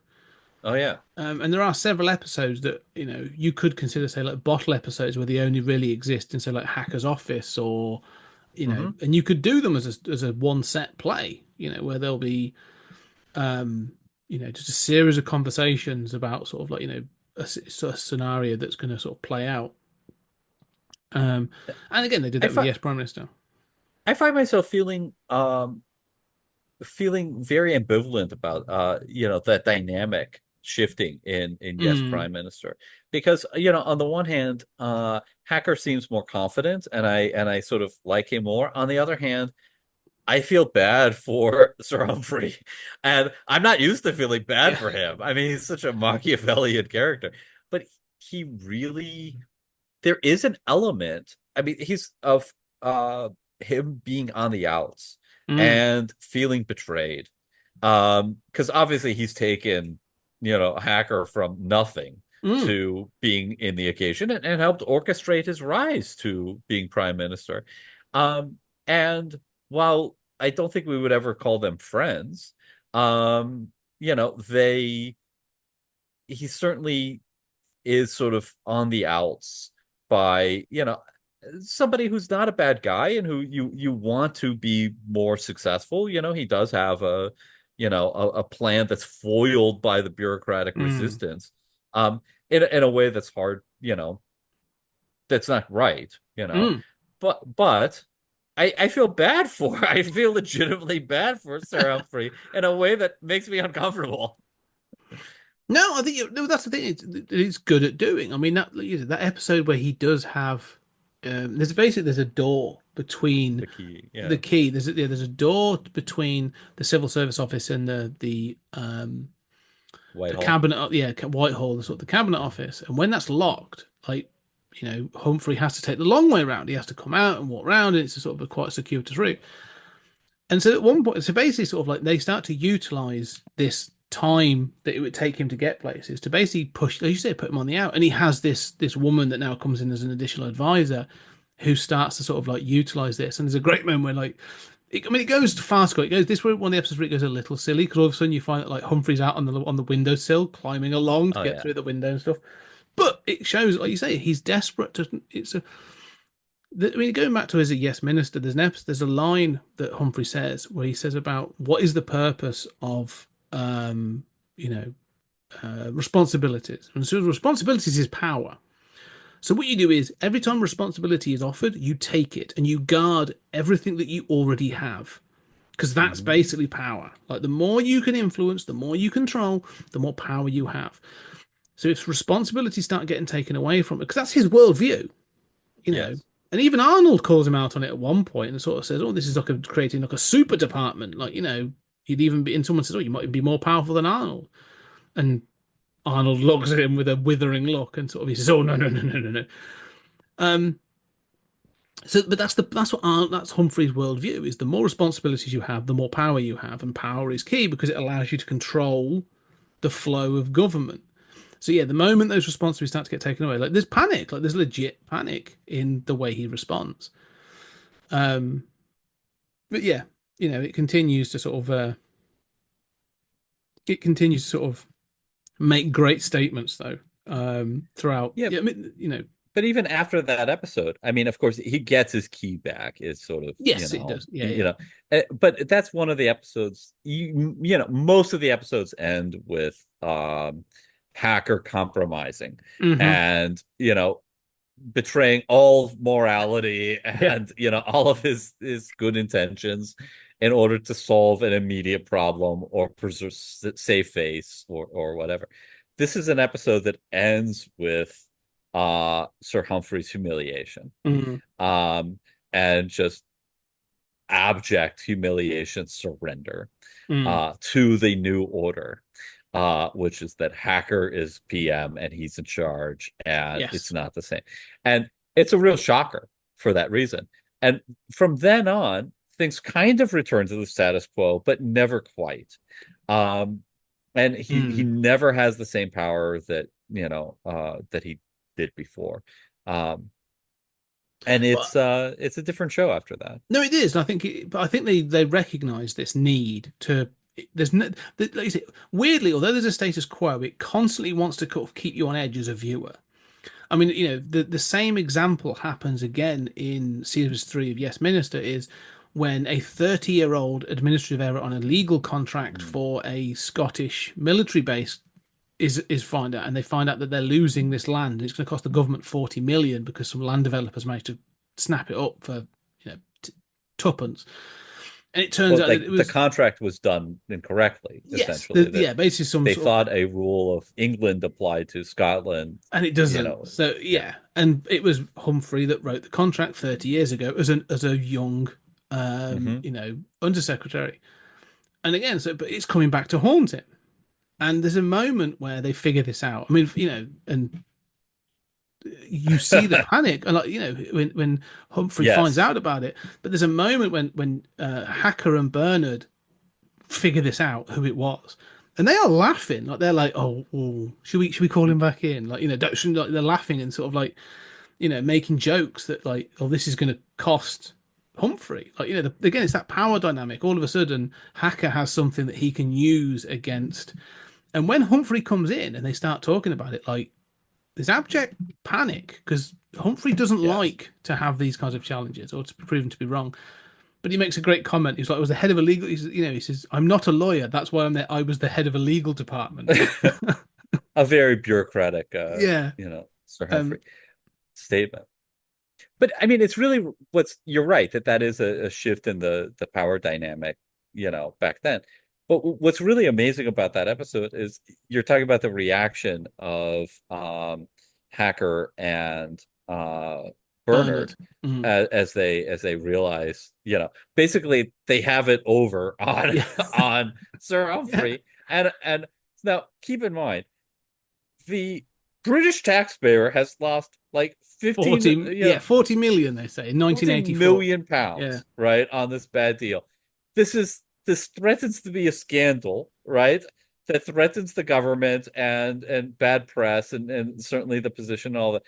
Oh yeah. And there are several episodes that you could consider, say, like bottle episodes where they only really exist in, say, like Hacker's Office, or Hmm. and you could do them as a one set play, where there'll be just a series of conversations about sort of like sort of scenario that's going to sort of play out. And again, they did I that with find Yes Prime Minister. I find myself feeling very ambivalent about that dynamic shifting in Yes, Mm, Prime Minister, because on the one hand, Hacker seems more confident, and I sort of like him more. On the other hand, I feel bad for Sir Humphrey, and I'm not used to feeling bad yeah. for him. I mean, he's such a Machiavellian character, but he really, there is an element. I mean, he's of him being on the outs Mm, and feeling betrayed. Because obviously he's taken, a Hacker from nothing mm. to being in the occasion, and helped orchestrate his rise to being prime minister. And while I don't think we would ever call them friends, they he certainly is sort of on the outs by, somebody who's not a bad guy and who you want to be more successful. He does have a plan that's foiled by the bureaucratic Mm, resistance, in a way that's hard, that's not right, mm. but I feel bad for I feel legitimately bad for Sir Humphrey in a way that makes me uncomfortable. No, I think no, that's the thing. It's good at doing. I mean, that episode where he does have, there's a door between The key, the yeah. key. There's a door between the civil service office and the Whitehall. cabinet. Yeah, Whitehall, the sort of the cabinet office. And when that's locked, like Humphrey has to take the long way around. He has to come out and walk around, and it's a sort of a quite circuitous route. And so at one point, so basically, sort of like they start to utilize this time that it would take him to get places to basically push, as you say, put him on the out. And he has this woman that now comes in as an additional advisor, who starts to sort of like utilize this. And there's a great moment where like, it goes fast. It goes this one of the episodes where it goes a little silly because all of a sudden you find that like Humphrey's out on the windowsill climbing along to Oh get yeah. through the window and stuff. But it shows, like you say, he's desperate to. I mean, going back to his Yes Minister, there's a line that Humphrey says where he says about what is the purpose of you know responsibilities, and so responsibilities is power. So what you do is every time responsibility is offered, you take it and you guard everything that you already have, because that's Hmm. basically power. Like the more you can influence, the more you control, the more power you have. So if responsibilities start getting taken away from it, because that's his worldview, you know. Yes. And even Arnold calls him out on it at one point and sort of says, "Oh, this is like creating like a super department. Like, you'd even be." And someone says, "Oh, you might be more powerful than Arnold." And Arnold looks at him with a withering look and sort of he says, "Oh, no, no, no, no, no, no." Um. So, but that's Humphrey's worldview: is the more responsibilities you have, the more power you have, and power is key because it allows you to control the flow of government. So yeah, the moment those responsibilities start to get taken away, like there's panic, like there's legit panic in the way he responds. Um, but yeah, it continues to sort of make great statements though. throughout. Yeah, Yeah, I mean, but even after that episode, I mean, of course, he gets his key back. Is sort of, yes, it does. Yeah, you yeah. know, but that's one of the episodes. Most of the episodes end with Hacker compromising Hmm. and betraying all morality Yeah. and all of his good intentions in order to solve an immediate problem or preserve save face or whatever. This is an episode that ends with Sir Humphrey's humiliation, Mm, um and just abject humiliation surrender mm, to the new order, which is that Hacker is PM and he's in charge, and it's yes. not the same. And it's a real shocker for that reason. And from then on, things kind of return to the status quo, but never quite. Um, and he Mm. never has the same power that that he did before. Um, and But it's a different show after that. no, it is. But I think they recognise this need to. There's no, like you say, weirdly, although there's a status quo, it constantly wants to kind of keep you on edge as a viewer. I mean, the same example happens again in series 3 of Yes Minister is when a 30-year-old administrative error on a legal contract Mm. for a Scottish military base is find out, and they find out that they're losing this land, and it's going to cost the government 40 million because some land developers managed to snap it up for tuppence. And it turns Well, out that like it the was contract was done incorrectly, yes, essentially. That yeah, basically some they sort of, thought a rule of England applied to Scotland, and it you doesn't. know. So Yeah. yeah, and it was Humphrey that wrote the contract 30 years ago as a young, Hmm. undersecretary. And again, but it's coming back to haunt him. And there's a moment where they figure this out. I mean, and you see the panic, and like when Humphrey finds Yes. out about it. But there's a moment when Hacker and Bernard figure this out who it was, and they are laughing like they're like, oh, should we call him back in? Like like they're laughing and sort of like making jokes that like, oh, this is going to cost Humphrey. Like again, it's that power dynamic. All of a sudden, Hacker has something that he can use against. And when Humphrey comes in and they start talking about it, like there's abject panic because Humphrey doesn't Yes. like to have these kinds of challenges or to be proven to be wrong. But he makes a great comment. He's like, "I was the head of a legal." He says, "I'm not a lawyer. That's why I'm there. I was the head of a legal department." A very bureaucratic, Yeah. Sir Um. Humphrey statement. But I mean, it's really you're right that is a shift in the power dynamic, back then. But what's really amazing about that episode is you're talking about the reaction of Hacker and Bernard. Bernard Mm. as they realize, basically they have it over on Yeah. on Sir Yeah. Humphrey. And now keep in mind the British taxpayer has lost like 15, 40. Yeah. 40 million. They say in 14 1984. million Yeah. pounds, right, on this bad deal. This threatens to be a scandal, right? That threatens the government and bad press and certainly the position and all that.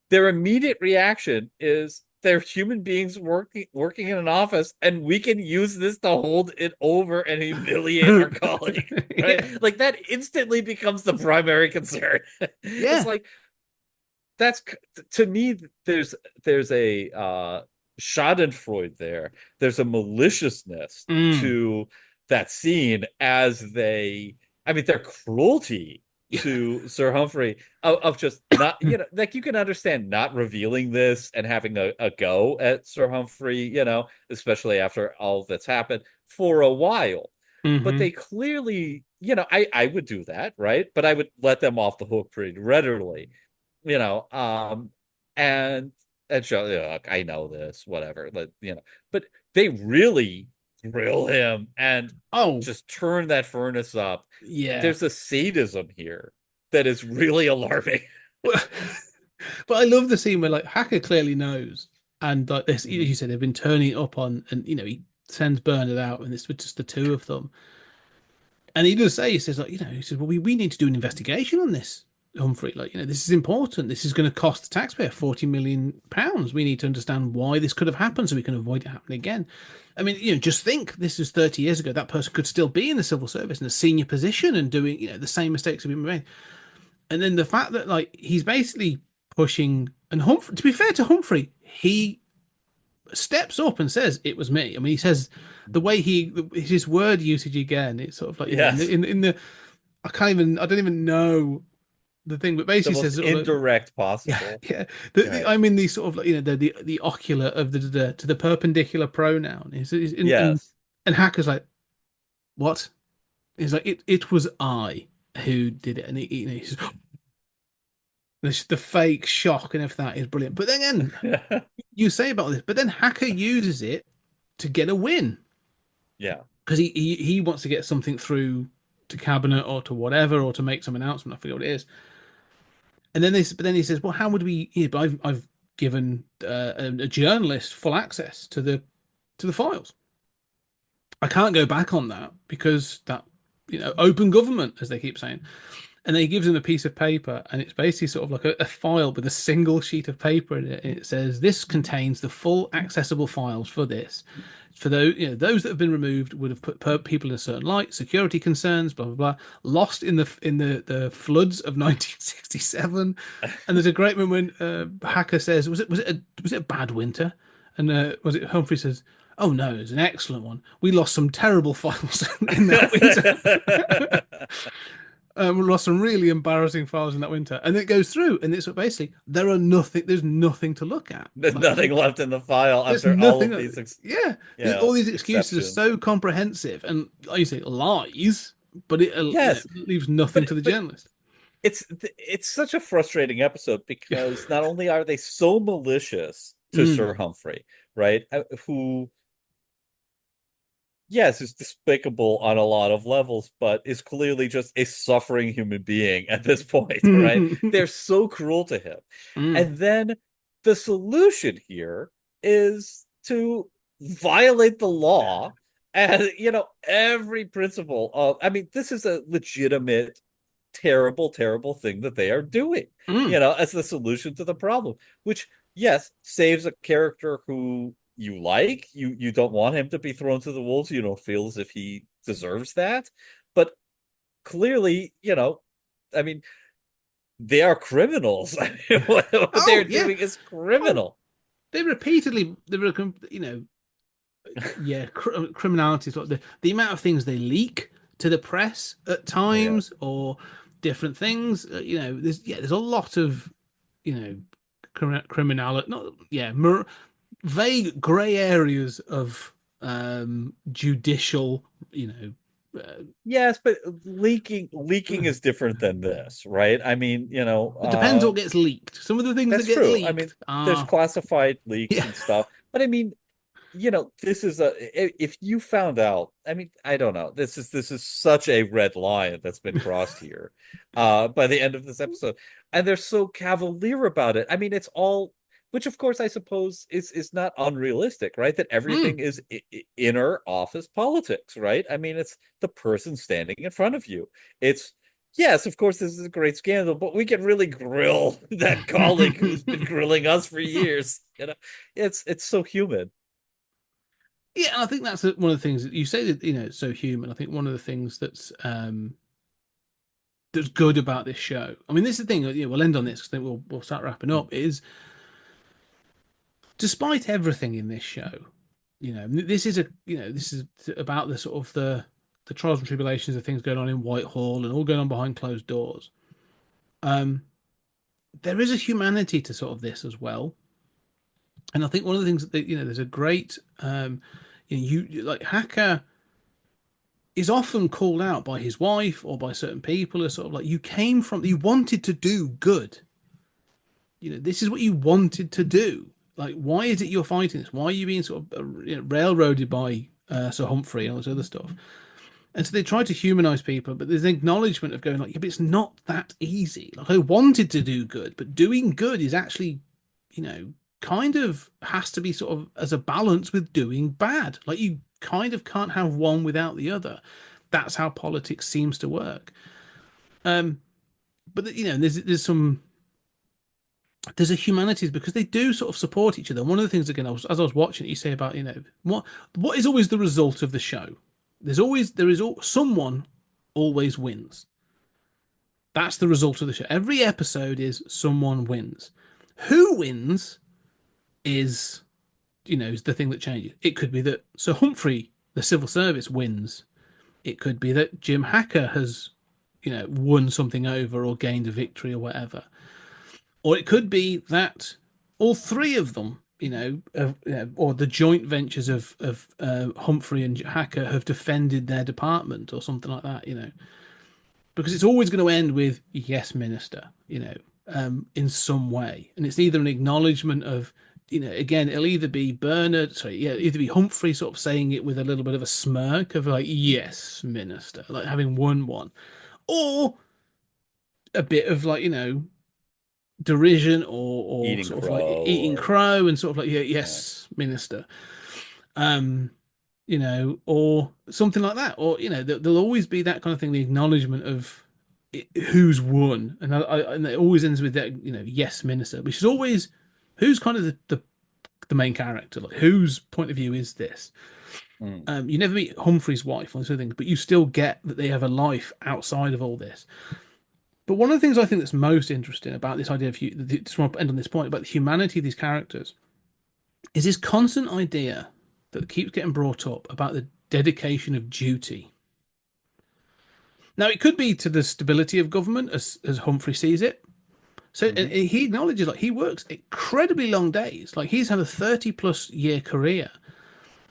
Their immediate reaction is they're human beings working in an office, and we can use this to hold it over and humiliate our colleague, right? Yeah. Like that instantly becomes the primary concern. It's Yeah. like that's to me. There's a Schadenfreude there. There's a maliciousness Mm. to that scene as I mean, their cruelty to Sir Humphrey of just not, like you can understand not revealing this and having a go at Sir Humphrey, especially after all that's happened for a while. But Hmm. they clearly, I would do that, right? But I would let them off the hook pretty readily, you know, um, and show, look, I know this, whatever, but they really grill him and Oh, just turn that furnace up. yeah. There's a sadism here that is really alarming. But I love the scene where like Hacker clearly knows, and like this, Mhm. you said they've been turning it up on, and he sends Bernard out, and it's with just the two of them. And he does say, he says, like, he says, well, we need to do an investigation on this, Humphrey. Like, this is important. This is going to cost the taxpayer 40 million pounds. We need to understand why this could have happened so we can avoid it happening again. I mean, just think this is 30 years ago. That person could still be in the civil service in a senior position and doing, the same mistakes have been made. And then the fact that like he's basically pushing, and Humphrey, to be fair to Humphrey, he steps up and says it was me. I mean, he says the way his word usage again. It's sort of like Yes. in the I don't even know the thing, but The basically most says sort of indirect yeah, possible. yeah. Right. I'm in the sort of like, the ocular of the to the perpendicular pronoun. Yes. And Hacker's like, what? He's like, it was I who did it, and he's the fake shock and everything that is brilliant. But then again, you say about this, but then Hacker uses it to get a win Yeah. because he wants to get something through to cabinet or to whatever or to make some announcement. I forget what it is. And then but then he says, well, how would we? But I've given a journalist full access to the files. I can't go back on that because that open government, as they keep saying. And then he gives him a piece of paper, and it's basically sort of like a file with a single sheet of paper in it. And it says this contains the full accessible files for this. For those that have been removed would have put people in a certain light, security concerns, blah blah blah. Lost in the floods of 1967, and there's a great moment when Hacker says, was it a bad winter? And was it Humphrey says, oh no, it was an excellent one. We lost some terrible files in that winter. We lost some really embarrassing files in that winter, and it goes through, and it's basically there's nothing to look at. There's Like nothing left in the file there's after all nothing. of these Yeah, yeah, all these excuses are exceptions. so comprehensive, and like you say, lies, but it Yes. leaves nothing But to the but journalist. it's such a frustrating episode because not only are they so malicious to Mm. Sir Humphrey, right? Who, yes, is despicable on a lot of levels, but is clearly just a suffering human being at this point, right? They're so cruel to him. Mm. And then the solution here is to violate the law and, every principle of, I mean, this is a legitimate terrible, terrible thing that they are doing, Mm. as the solution to the problem, which, yes, saves a character who you like. You don't want him to be thrown to the wolves. You don't feel as if he deserves that. But clearly, I mean, they are criminals. I mean, what they're Oh yeah. doing is Oh, criminal. they were yeah, criminality. Sort of the amount of things they leak to the press at Oh, yeah. times, or different things. There's a lot of criminality. Not vague grey areas of judicial. Yes, but leaking is different than this, right? I mean, It depends what gets leaked. Some of the things that that's get true. I mean, leaked there's are classified leaks yeah. and stuff, but I mean, this is if you found out, I mean, I don't know. This is such a red line that's been crossed here, by the end of this episode. And they're so cavalier about it. I mean, it's all, which of course I suppose is not unrealistic, right? That Mm. everything is inner office politics, right? I mean, it's the person standing in front of you. It's Yes, of course, this is a great scandal, but we can really grill that colleague who's been grilling us for years. It's so human. Yeah, I think that's one of the things that you say that it's so human. I think one of the things that's good about this show. I mean, this is the thing. We'll end on this because then we'll start wrapping up. Is despite everything in this show, this is about the sort of the trials and tribulations of things going on in Whitehall and all going on behind closed doors. Um, there is a humanity to sort of this as well, and I think one of the things that there's a great you like Hacker is often called out by his wife or by certain people as sort of like you wanted to do good. This is what you wanted to do. Like, why is it you're fighting this? Why are you being sort of railroaded by Sir Humphrey and all this other stuff? And so they try to humanize people, but there's an acknowledgement of going like, yeah, but it's not that easy. Like, I wanted to do good, but doing good is actually, kind of has to be sort of as a balance with doing bad. Like, you kind of can't have one without the other. That's how politics seems to work. But there's a humanities because they do sort of support each other. One of the things again, as I was watching it, you say about what is always the result of the show. Someone always wins. That's the result of the show. Every episode is someone wins. Who wins is, is the thing that changes. It could be that Sir Humphrey, the civil service, wins. It could be that Jim Hacker has, won something over or gained a victory or whatever. Or it could be that all three of them, or the joint ventures of Humphrey and Hacker have defended their department or something like that, because it's always going to end with yes, minister, in some way, and it's either an acknowledgement of, again, it'll either be either be Humphrey sort of saying it with a little bit of a smirk of like yes, minister, like having won one, or a bit of like derision or Eating sort of crow like eating or crow and sort of like yeah, yes, minister, um or something like that, or there'll always be that kind of thing, the acknowledgement of who's won, and it always ends with that, yes, minister, which is always who's kind of the main character, like whose point of view is this. mm, You never meet Humphrey's wife or something, but you still get that they have a life outside of all this. But one of the things I think that's most interesting about this idea of, just want to end on this point, about the humanity of these characters, is this constant idea that keeps getting brought up about the dedication of duty. Now, it could be to the stability of government, as Humphrey sees it. So and mhm. he acknowledges, like, he works incredibly long days. Like, he's had a 30-plus-year career,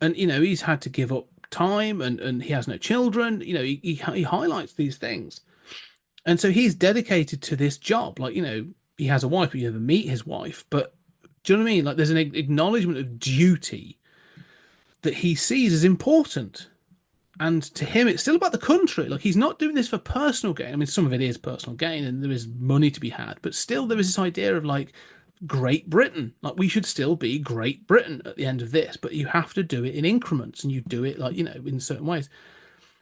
and he's had to give up time, and he has no children. He highlights these things, and so he's dedicated to this job. Like, he has a wife, but you never meet his wife. But do you know what I mean? Like, there's an acknowledgement of duty that he sees as important. And to him, it's still about the country. Like, he's not doing this for personal gain. I mean, some of it is personal gain, and there is money to be had. But still, there is this idea of like Great Britain. Like, we should still be Great Britain at the end of this, but you have to do it in increments, and you do it like in certain ways.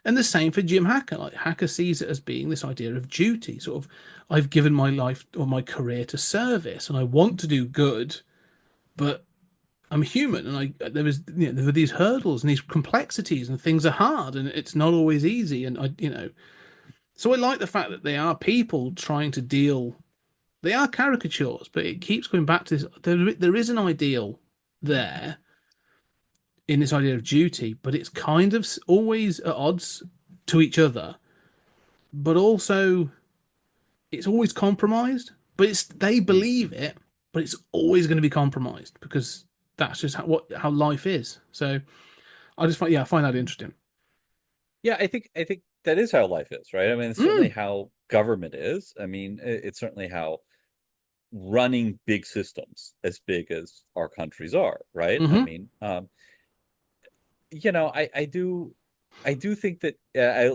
And the same for Jim Hacker. Like, Hacker sees it as being this idea of duty. Sort of, I've given my life or my career to service, and I want to do good, but I'm human, and there are these hurdles and these complexities, and things are hard, and it's not always easy. And so I like the fact that they are people trying to deal. They are caricatures, but it keeps going back to this. There is an ideal there in this idea of duty, but it's kind of always at odds to each other. But also, it's always compromised. But they believe it, but it's always going to be compromised because that's just how life is. So I find that interesting. Yeah, I think that is how life is, right? I mean, it's certainly Mm, how government is. I mean, it's certainly how running big systems as big as our countries are, right? I hmm mean, I do think that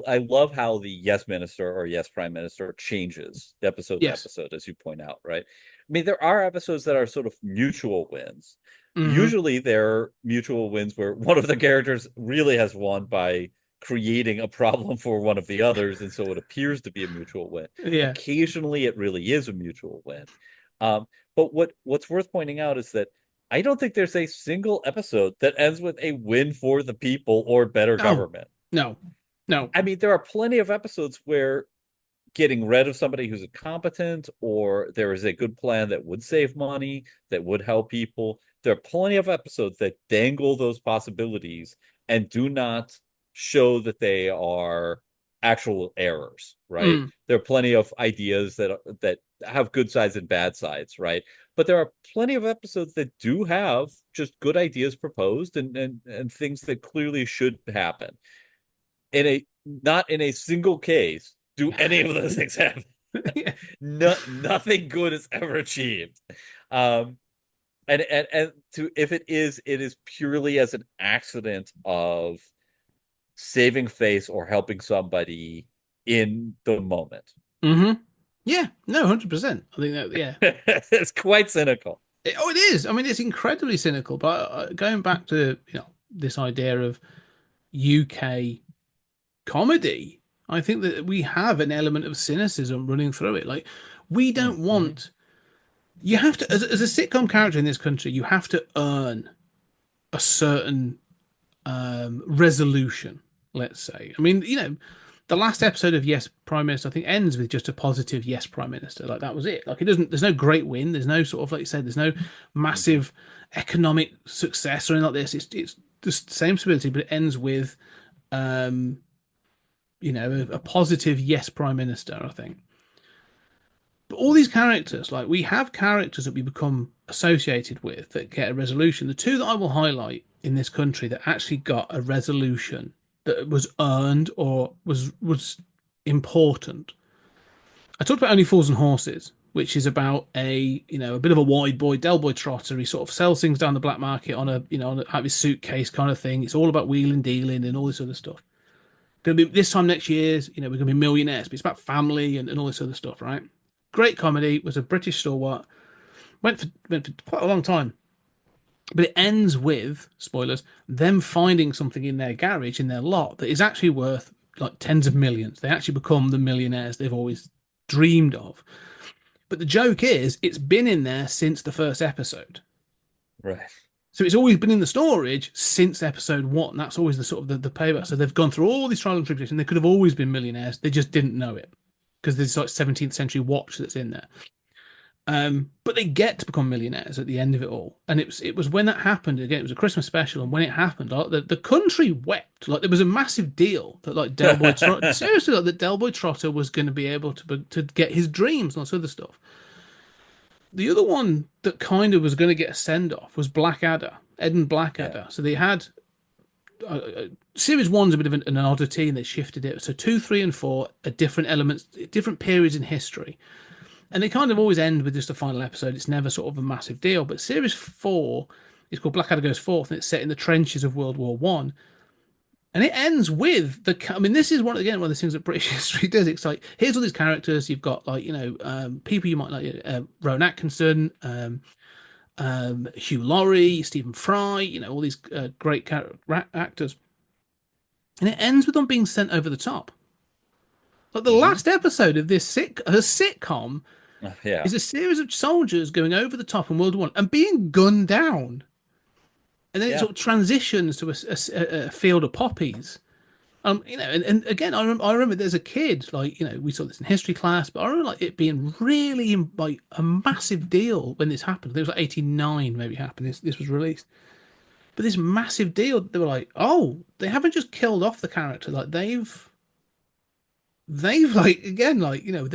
I love how the yes minister or yes prime minister changes episode to Yes. episode, as you point out, right? I mean, there are episodes that are sort of mutual wins. hmm Usually, they're mutual wins where one of the characters really has won by creating a problem for one of the others, and so it appears to be a mutual win. Yeah. Occasionally, it really is a mutual win. Um, but what's worth pointing out is that I don't think there's a single episode that ends with a win for the people or better No. government. No. No. I mean, there are plenty of episodes where getting rid of somebody who's incompetent or there is a good plan that would save money, that would help people. There are plenty of episodes that dangle those possibilities and do not show that they are actual errors, right? Mm. There are plenty of ideas that have good sides and bad sides, right? But there are plenty of episodes that do have just good ideas proposed and things that clearly should happen. Not in a single case do any of those things happen. Yeah. Nothing good is ever achieved. Um, and to if it is purely as an accident of saving face or helping somebody in the moment. hmm Yeah. No. 100%. I think that. Yeah. It's quite cynical. It is. I mean, it's incredibly cynical. But going back to this idea of UK comedy, I think that we have an element of cynicism running through it. Like, we don't Mm-hmm. want. You have to, as a sitcom character in this country, you have to earn a certain resolution. Let's say. I mean, the last episode of Yes Prime Minister, I think, ends with just a positive Yes Prime Minister. Like that was it. Like it doesn't. There's no great win. There's no sort of like you said. There's no massive economic success or anything like this. It's just the same stability, but it ends with um, a positive Yes Prime Minister. I think. But all these characters, like we have characters that we become associated with that get a resolution. The two that I will highlight in this country that actually got a resolution that was earned or was important. I talked about Only Fools and Horses, which is about a bit of a wide boy, Del Boy Trotter. He sort of sells things down the black market on out of his suitcase kind of thing. It's all about wheeling, dealing, and all this other stuff. Going to be this time next year, we're going to be millionaires, but it's about family and all this other stuff, right? Great comedy, was a British stalwart, went for quite a long time. But it ends with, spoilers, them finding something in their garage, in their lot, that is actually worth like tens of millions. They actually become the millionaires they've always dreamed of. But the joke is, it's been in there since the first episode. Right. So it's always been in the storage since episode one. That's always the sort of the payback. So they've gone through all these trial and tribulation. They could have always been millionaires. They just didn't know it because there's like 17th century watch that's in there. But they get to become millionaires at the end of it all, and it was when that happened. Again, it was a Christmas special, and when it happened, like, the country wept. Like there was a massive deal that like Del Boy Trotter, seriously, like that Del Boy Trotter was going to be able to get his dreams and all this other stuff. The other one that kind of was going to get a send off was Blackadder, Ed and Blackadder. Yeah. So they had series one's a bit of an oddity, and they shifted it. So 2, 3, and 4 are different elements, different periods in history. And they kind of always end with just a final episode. It's never sort of a massive deal. But series 4 is called Blackadder Goes Forth, and it's set in the trenches of World War One. And it ends with this is one of the things that British history does. It's like, here's all these characters. You've got people you might like, Rowan Atkinson, Hugh Laurie, Stephen Fry, all these great actors. And it ends with them being sent over the top. Like the last episode of this sitcom is a series of soldiers going over the top in World War I and being gunned down. And then it sort of transitions to a field of poppies. And again, I remember there's a kid, we saw this in history class, but I remember it being really like a massive deal when this happened. It was like 89 maybe happened. This was released. But this massive deal, they were like, oh, they haven't just killed off the character. Like they've the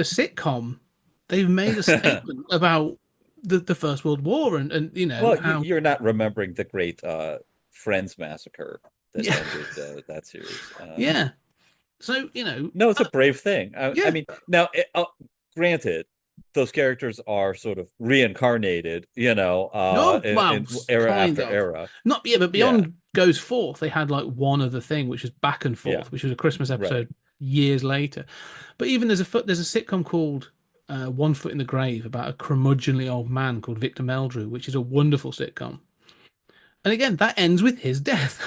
sitcom, they've made a statement about the First World War and how you're not remembering the great Friends massacre that ended that series. So no, it's a brave thing. I mean, now granted, those characters are sort of reincarnated, in era after era. But Beyond Goes Forth, they had like one other thing, which is Back and Forth, which was a Christmas episode years later. But even there's a sitcom called One Foot in the Grave about a curmudgeonly old man called Victor Meldrew, which is a wonderful sitcom. And again, that ends with his death.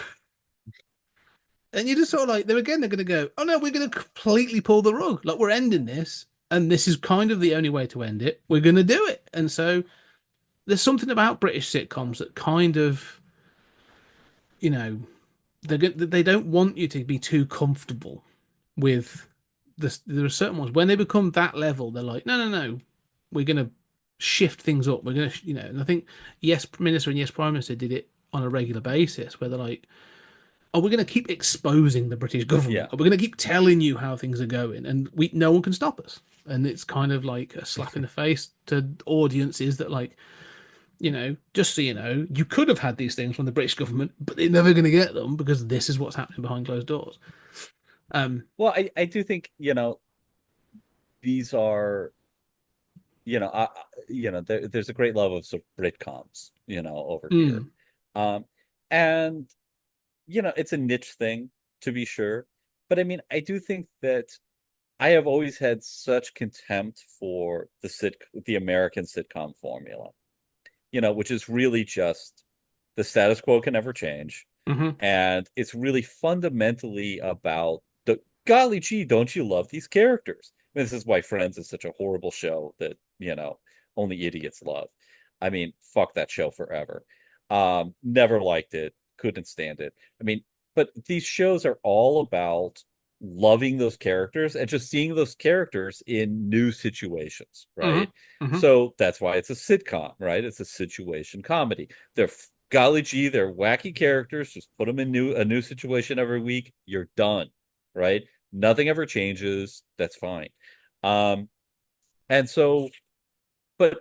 And you just sort of like, they're going to go, oh no, we're going to completely pull the rug. Like, we're ending this, and this is kind of the only way to end it. We're going to do it. And so there's something about British sitcoms that kind of, they don't want you to be too comfortable with this. There are certain ones, when they become that level, they're like, no, we're going to shift things up. We're going to, and I think Yes Minister and Yes Prime Minister did it on a regular basis, where they're like, oh, we're going to keep exposing the British government. We're going to keep telling you how things are going, and no one can stop us. And it's kind of like a slap in the face to audiences that, like, just so you could have had these things from the British government, but they're never going to get them because this is what's happening behind closed doors. Well, I do think, these are, there's a great love of sort of Britcoms, over here. And, it's a niche thing, to be sure. But I mean, I do think that I have always had such contempt for the American sitcom formula, which is really just the status quo can never change. And it's really fundamentally about golly gee, don't you love these characters? I mean, this is why Friends is such a horrible show that, only idiots love. I mean, fuck that show forever. Never liked it, couldn't stand it. I mean, but these shows are all about loving those characters and just seeing those characters in new situations, Hmm. right? Hmm. So that's why it's a sitcom, right? It's a situation comedy. They're golly gee, they're wacky characters. Just put them in a new situation every week. You're done, right? Nothing ever changes. That's fine. Um, and so, but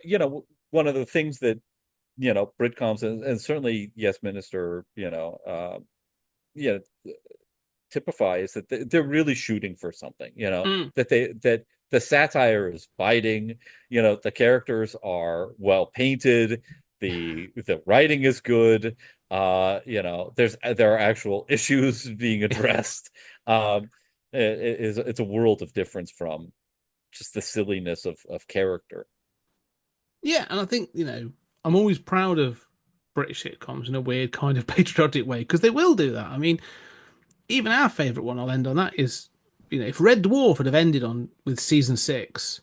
one of the things that Britcoms and certainly Yes Minister, you know, typify is that they're really shooting for something, Mm. that the satire is biting, the characters are well painted, the writing is good, there are actual issues being addressed. It's a world of difference from just the silliness of character. Yeah, and I think, I'm always proud of British sitcoms in a weird kind of patriotic way because they will do that. I mean, even our favourite one, I'll end on that, is, if Red Dwarf had have ended on with season 6,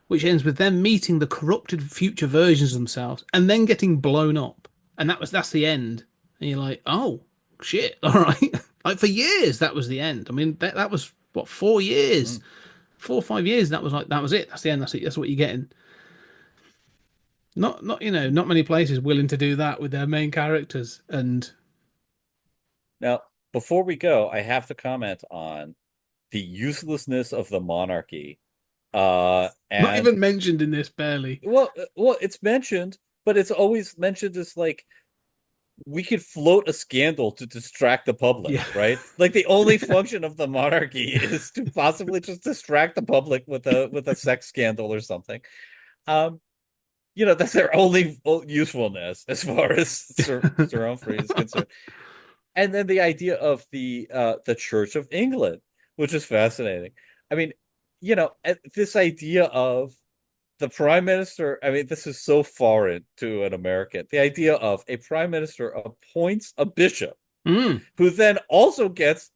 which ends with them meeting the corrupted future versions of themselves and then getting blown up, and that's the end. And you're like, oh shit, all right. Like for years, that was the end. I mean, that was what, 4 years, Mm. 4 or 5 years. That was like that was it. That's the end. That's it. That's what you're getting. Not many places willing to do that with their main characters, and Now, before we go, I have to comment on the uselessness of the monarchy. not And even mentioned in this barely. it's mentioned, but it's always mentioned as like we could float a scandal to distract the public, Yeah. right? Like the only function of the monarchy is to possibly just distract the public with a sex scandal or something. Um, that's their only usefulness as far as Sir Humphrey is concerned. And then the idea of the Church of England, which is fascinating. I mean, this idea of the prime minister, I mean, this is so foreign to an American. The idea of a prime minister appoints a bishop Mm. who then also gets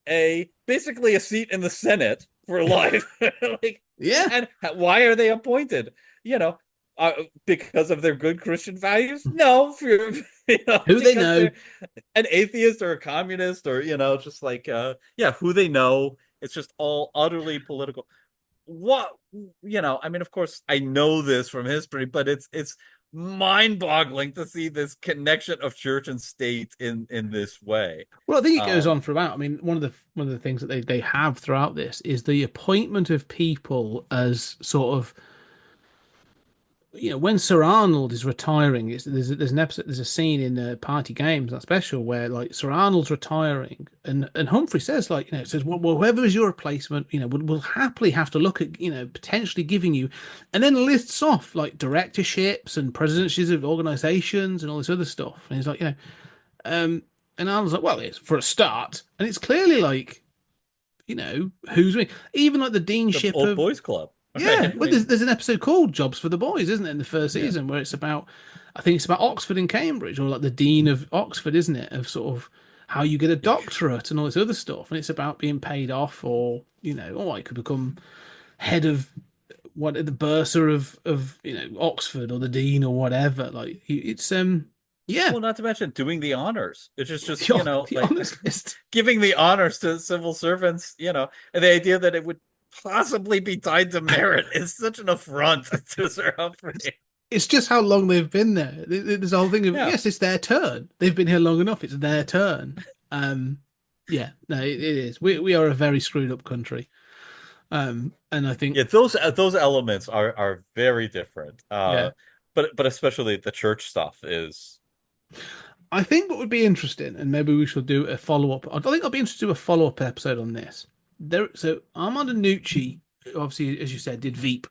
basically a seat in the Senate for life. Like, Yeah. and why are they appointed? You know, because of their good Christian values? No, Who they because know. they're an atheist or a communist or just like yeah, who they know. It's just all utterly political. What I mean, of course, I know this from history, but it's mind-boggling to see this connection of church and state in this way. Well, I think it goes Um, on throughout. I mean, one of the things that they have throughout this is the appointment of people as sort of, when Sir Arnold is retiring. There's an episode, there's a scene in Party Games, that special, where like Sir Arnold's retiring, and Humphrey says, like, says, well, whoever is your replacement, will happily have to look at, potentially giving you, and then lists off like directorships and presidencies of organizations and all this other stuff, and he's like, and I was like, well, it's for a start, and it's clearly like, who's me? Even like the the deanship old of, boys club, right? yeah. I Well, mean, there's an episode called "Jobs for the Boys," isn't it, in the first yeah. season, where it's about, I think it's about Oxford and Cambridge, or like the dean of Oxford, isn't it, of sort of how you get a doctorate and all this other stuff, and it's about being paid off, or I could become head of what the bursar of Oxford, or the dean, or whatever. Like it's yeah, Well, not to mention doing the honors. It's just the like honest list. giving the honors to civil servants, and the idea that it would possibly be tied to merit is such an affront to Sir Humphrey. It's just how long they've been there. There's a whole thing of, Yeah. yes, it's their turn. They've been here long enough. It's their turn. Yeah, no, it is. We are a very screwed up country. And I think, Yeah, those elements are very different. yeah, But especially the church stuff is I think what would be interesting, and maybe we should do a follow up. I think I'll be interested to do a follow up episode on this. So Armando Nucci, obviously, as you said, did Veep.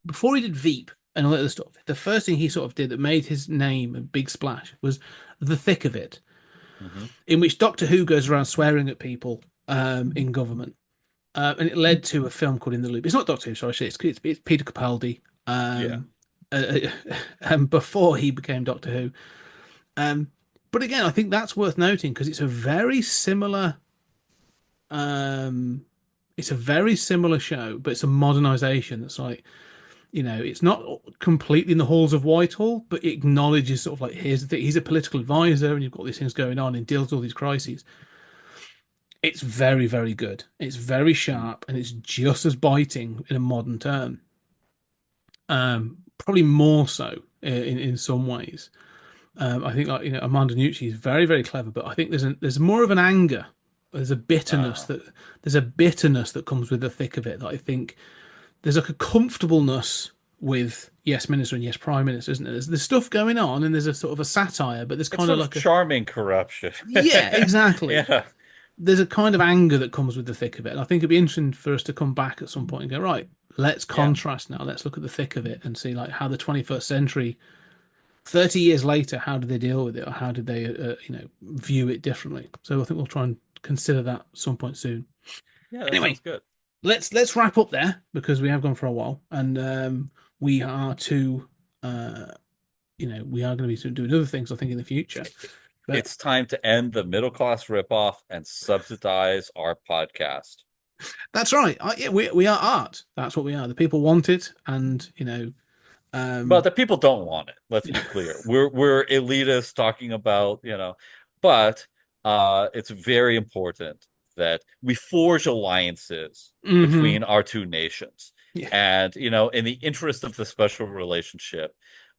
Before he did Veep and all that other stuff, the first thing he sort of did that made his name a big splash was The Thick of It, Mhm. in which Doctor Who goes around swearing at people in government. And it led to a film called In the Loop. It's not Doctor Who, sorry, it's Peter Capaldi. Yeah. Before he became Doctor Who. But again, I think that's worth noting because it's a very similar. It's a very similar show, but it's a modernization that's like, it's not completely in the halls of Whitehall, but it acknowledges sort of like, here's the thing, he's a political advisor, and you've got these things going on, and deals with all these crises. It's very, very good. It's very sharp, and it's just as biting in a modern term. Probably more so in some ways. I think like Armando Nucci is very, very clever, but I think there's more of an anger. There's a bitterness Uh, that comes with the thick of it that I think there's like a comfortableness with Yes Minister and Yes Prime Minister, isn't there? There's stuff going on and there's a sort of a satire, but there's it's kind of sort of like a charming corruption. yeah, exactly. Yeah. There's a kind of anger that comes with the thick of it. And I think it'd be interesting for us to come back at some point and go, right, let's Yeah. contrast now. Let's look at the thick of it and see like how the 21st century, 30 years later, how did they deal with it or how did they, view it differently? So I think we'll try and consider that some point soon. Yeah, that Anyway, sounds good. let's wrap up there because we have gone for a while and we are to, we are going to be doing other things, I think, in the future. But It's time to end the middle class ripoff and subsidize our podcast. that's right. Yeah, we are art. That's what we are. The people want it, and But um, the people don't want it. Let's be clear. We're elitists talking about, but it's very important that we forge alliances mhm. between our two nations. Yeah, And, in the interest of the special relationship,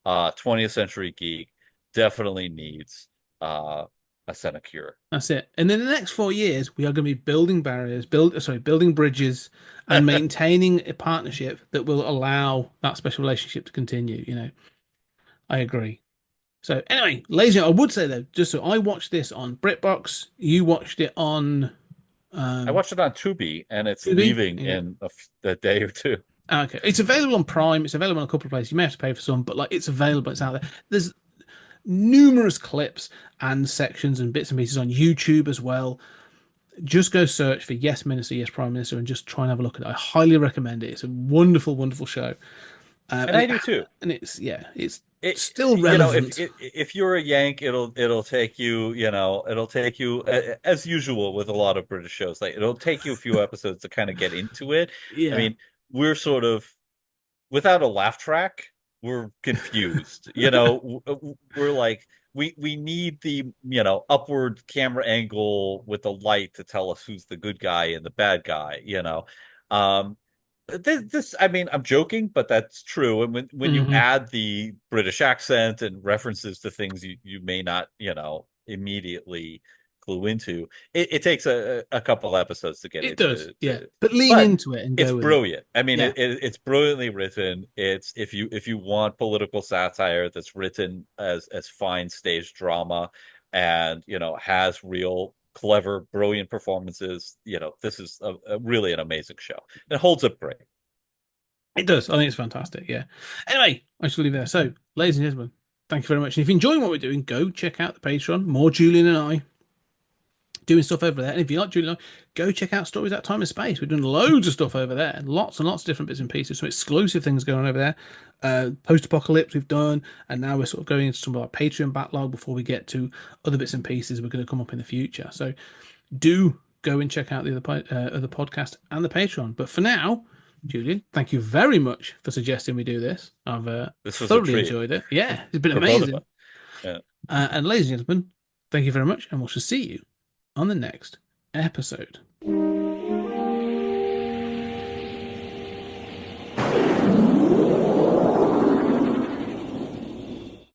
20th Century Geek definitely needs a sinecure. that's it. And in the next 4 years, we are going to be building barriers, building bridges, and maintaining a partnership that will allow that special relationship to continue. I agree. So anyway, ladies and gentlemen, I would say though, just so I watched this on BritBox, you watched it on I um, watched it on Tubi, and it's Tubi. leaving Yeah. in a day or two. Okay, it's available on Prime. It's available on a couple of places. You may have to pay for some, but like it's available. It's out there. There's numerous clips and sections and bits and pieces on YouTube as well. Just go search for Yes Minister, Yes Prime Minister, and just try and have a look at it. I highly recommend it. It's a wonderful, wonderful show. And I do too. And it's It, still if relevant. you're a Yank, it'll take you, it'll take you as usual with a lot of British shows. Like it'll take you a few episodes to kind of get into it. I Yeah, mean, we're sort of without a laugh track, we're confused. We're like we need the upward camera angle with the light to tell us who's the good guy and the bad guy. Um, this I mean, I'm joking, but that's true. And when you hmm add the British accent and references to things you may not immediately clue into, it takes a couple episodes to get it does. into Yeah, to but lean but into it and it's go with it. brilliant. I mean, Yeah, it's brilliantly written. It's if you want political satire that's written as fine stage drama and has real clever, brilliant performances, this is really an amazing show. It holds up great. it does. I think it's fantastic. Yeah. Anyway, I shall leave it there. So, ladies and gentlemen, thank you very much. And if you're enjoying what we're doing, go check out the Patreon. More Julian and I doing stuff over there. And if you like Julian, go check out Stories Out Time and Space. We're doing loads of stuff over there, lots and lots of different bits and pieces. Some exclusive things going on over there. Post Apocalypse we've done, and now we're sort of going into some of our Patreon backlog before we get to other bits and pieces we're going to come up in the future. So do go and check out the other podcast and the Patreon. But for now, Julian, thank you very much for suggesting we do this. I've This was a thoroughly treat enjoyed it. Yeah, it's been for both of amazing. us. Yeah. And ladies and gentlemen, thank you very much, and we shall see you on the next episode.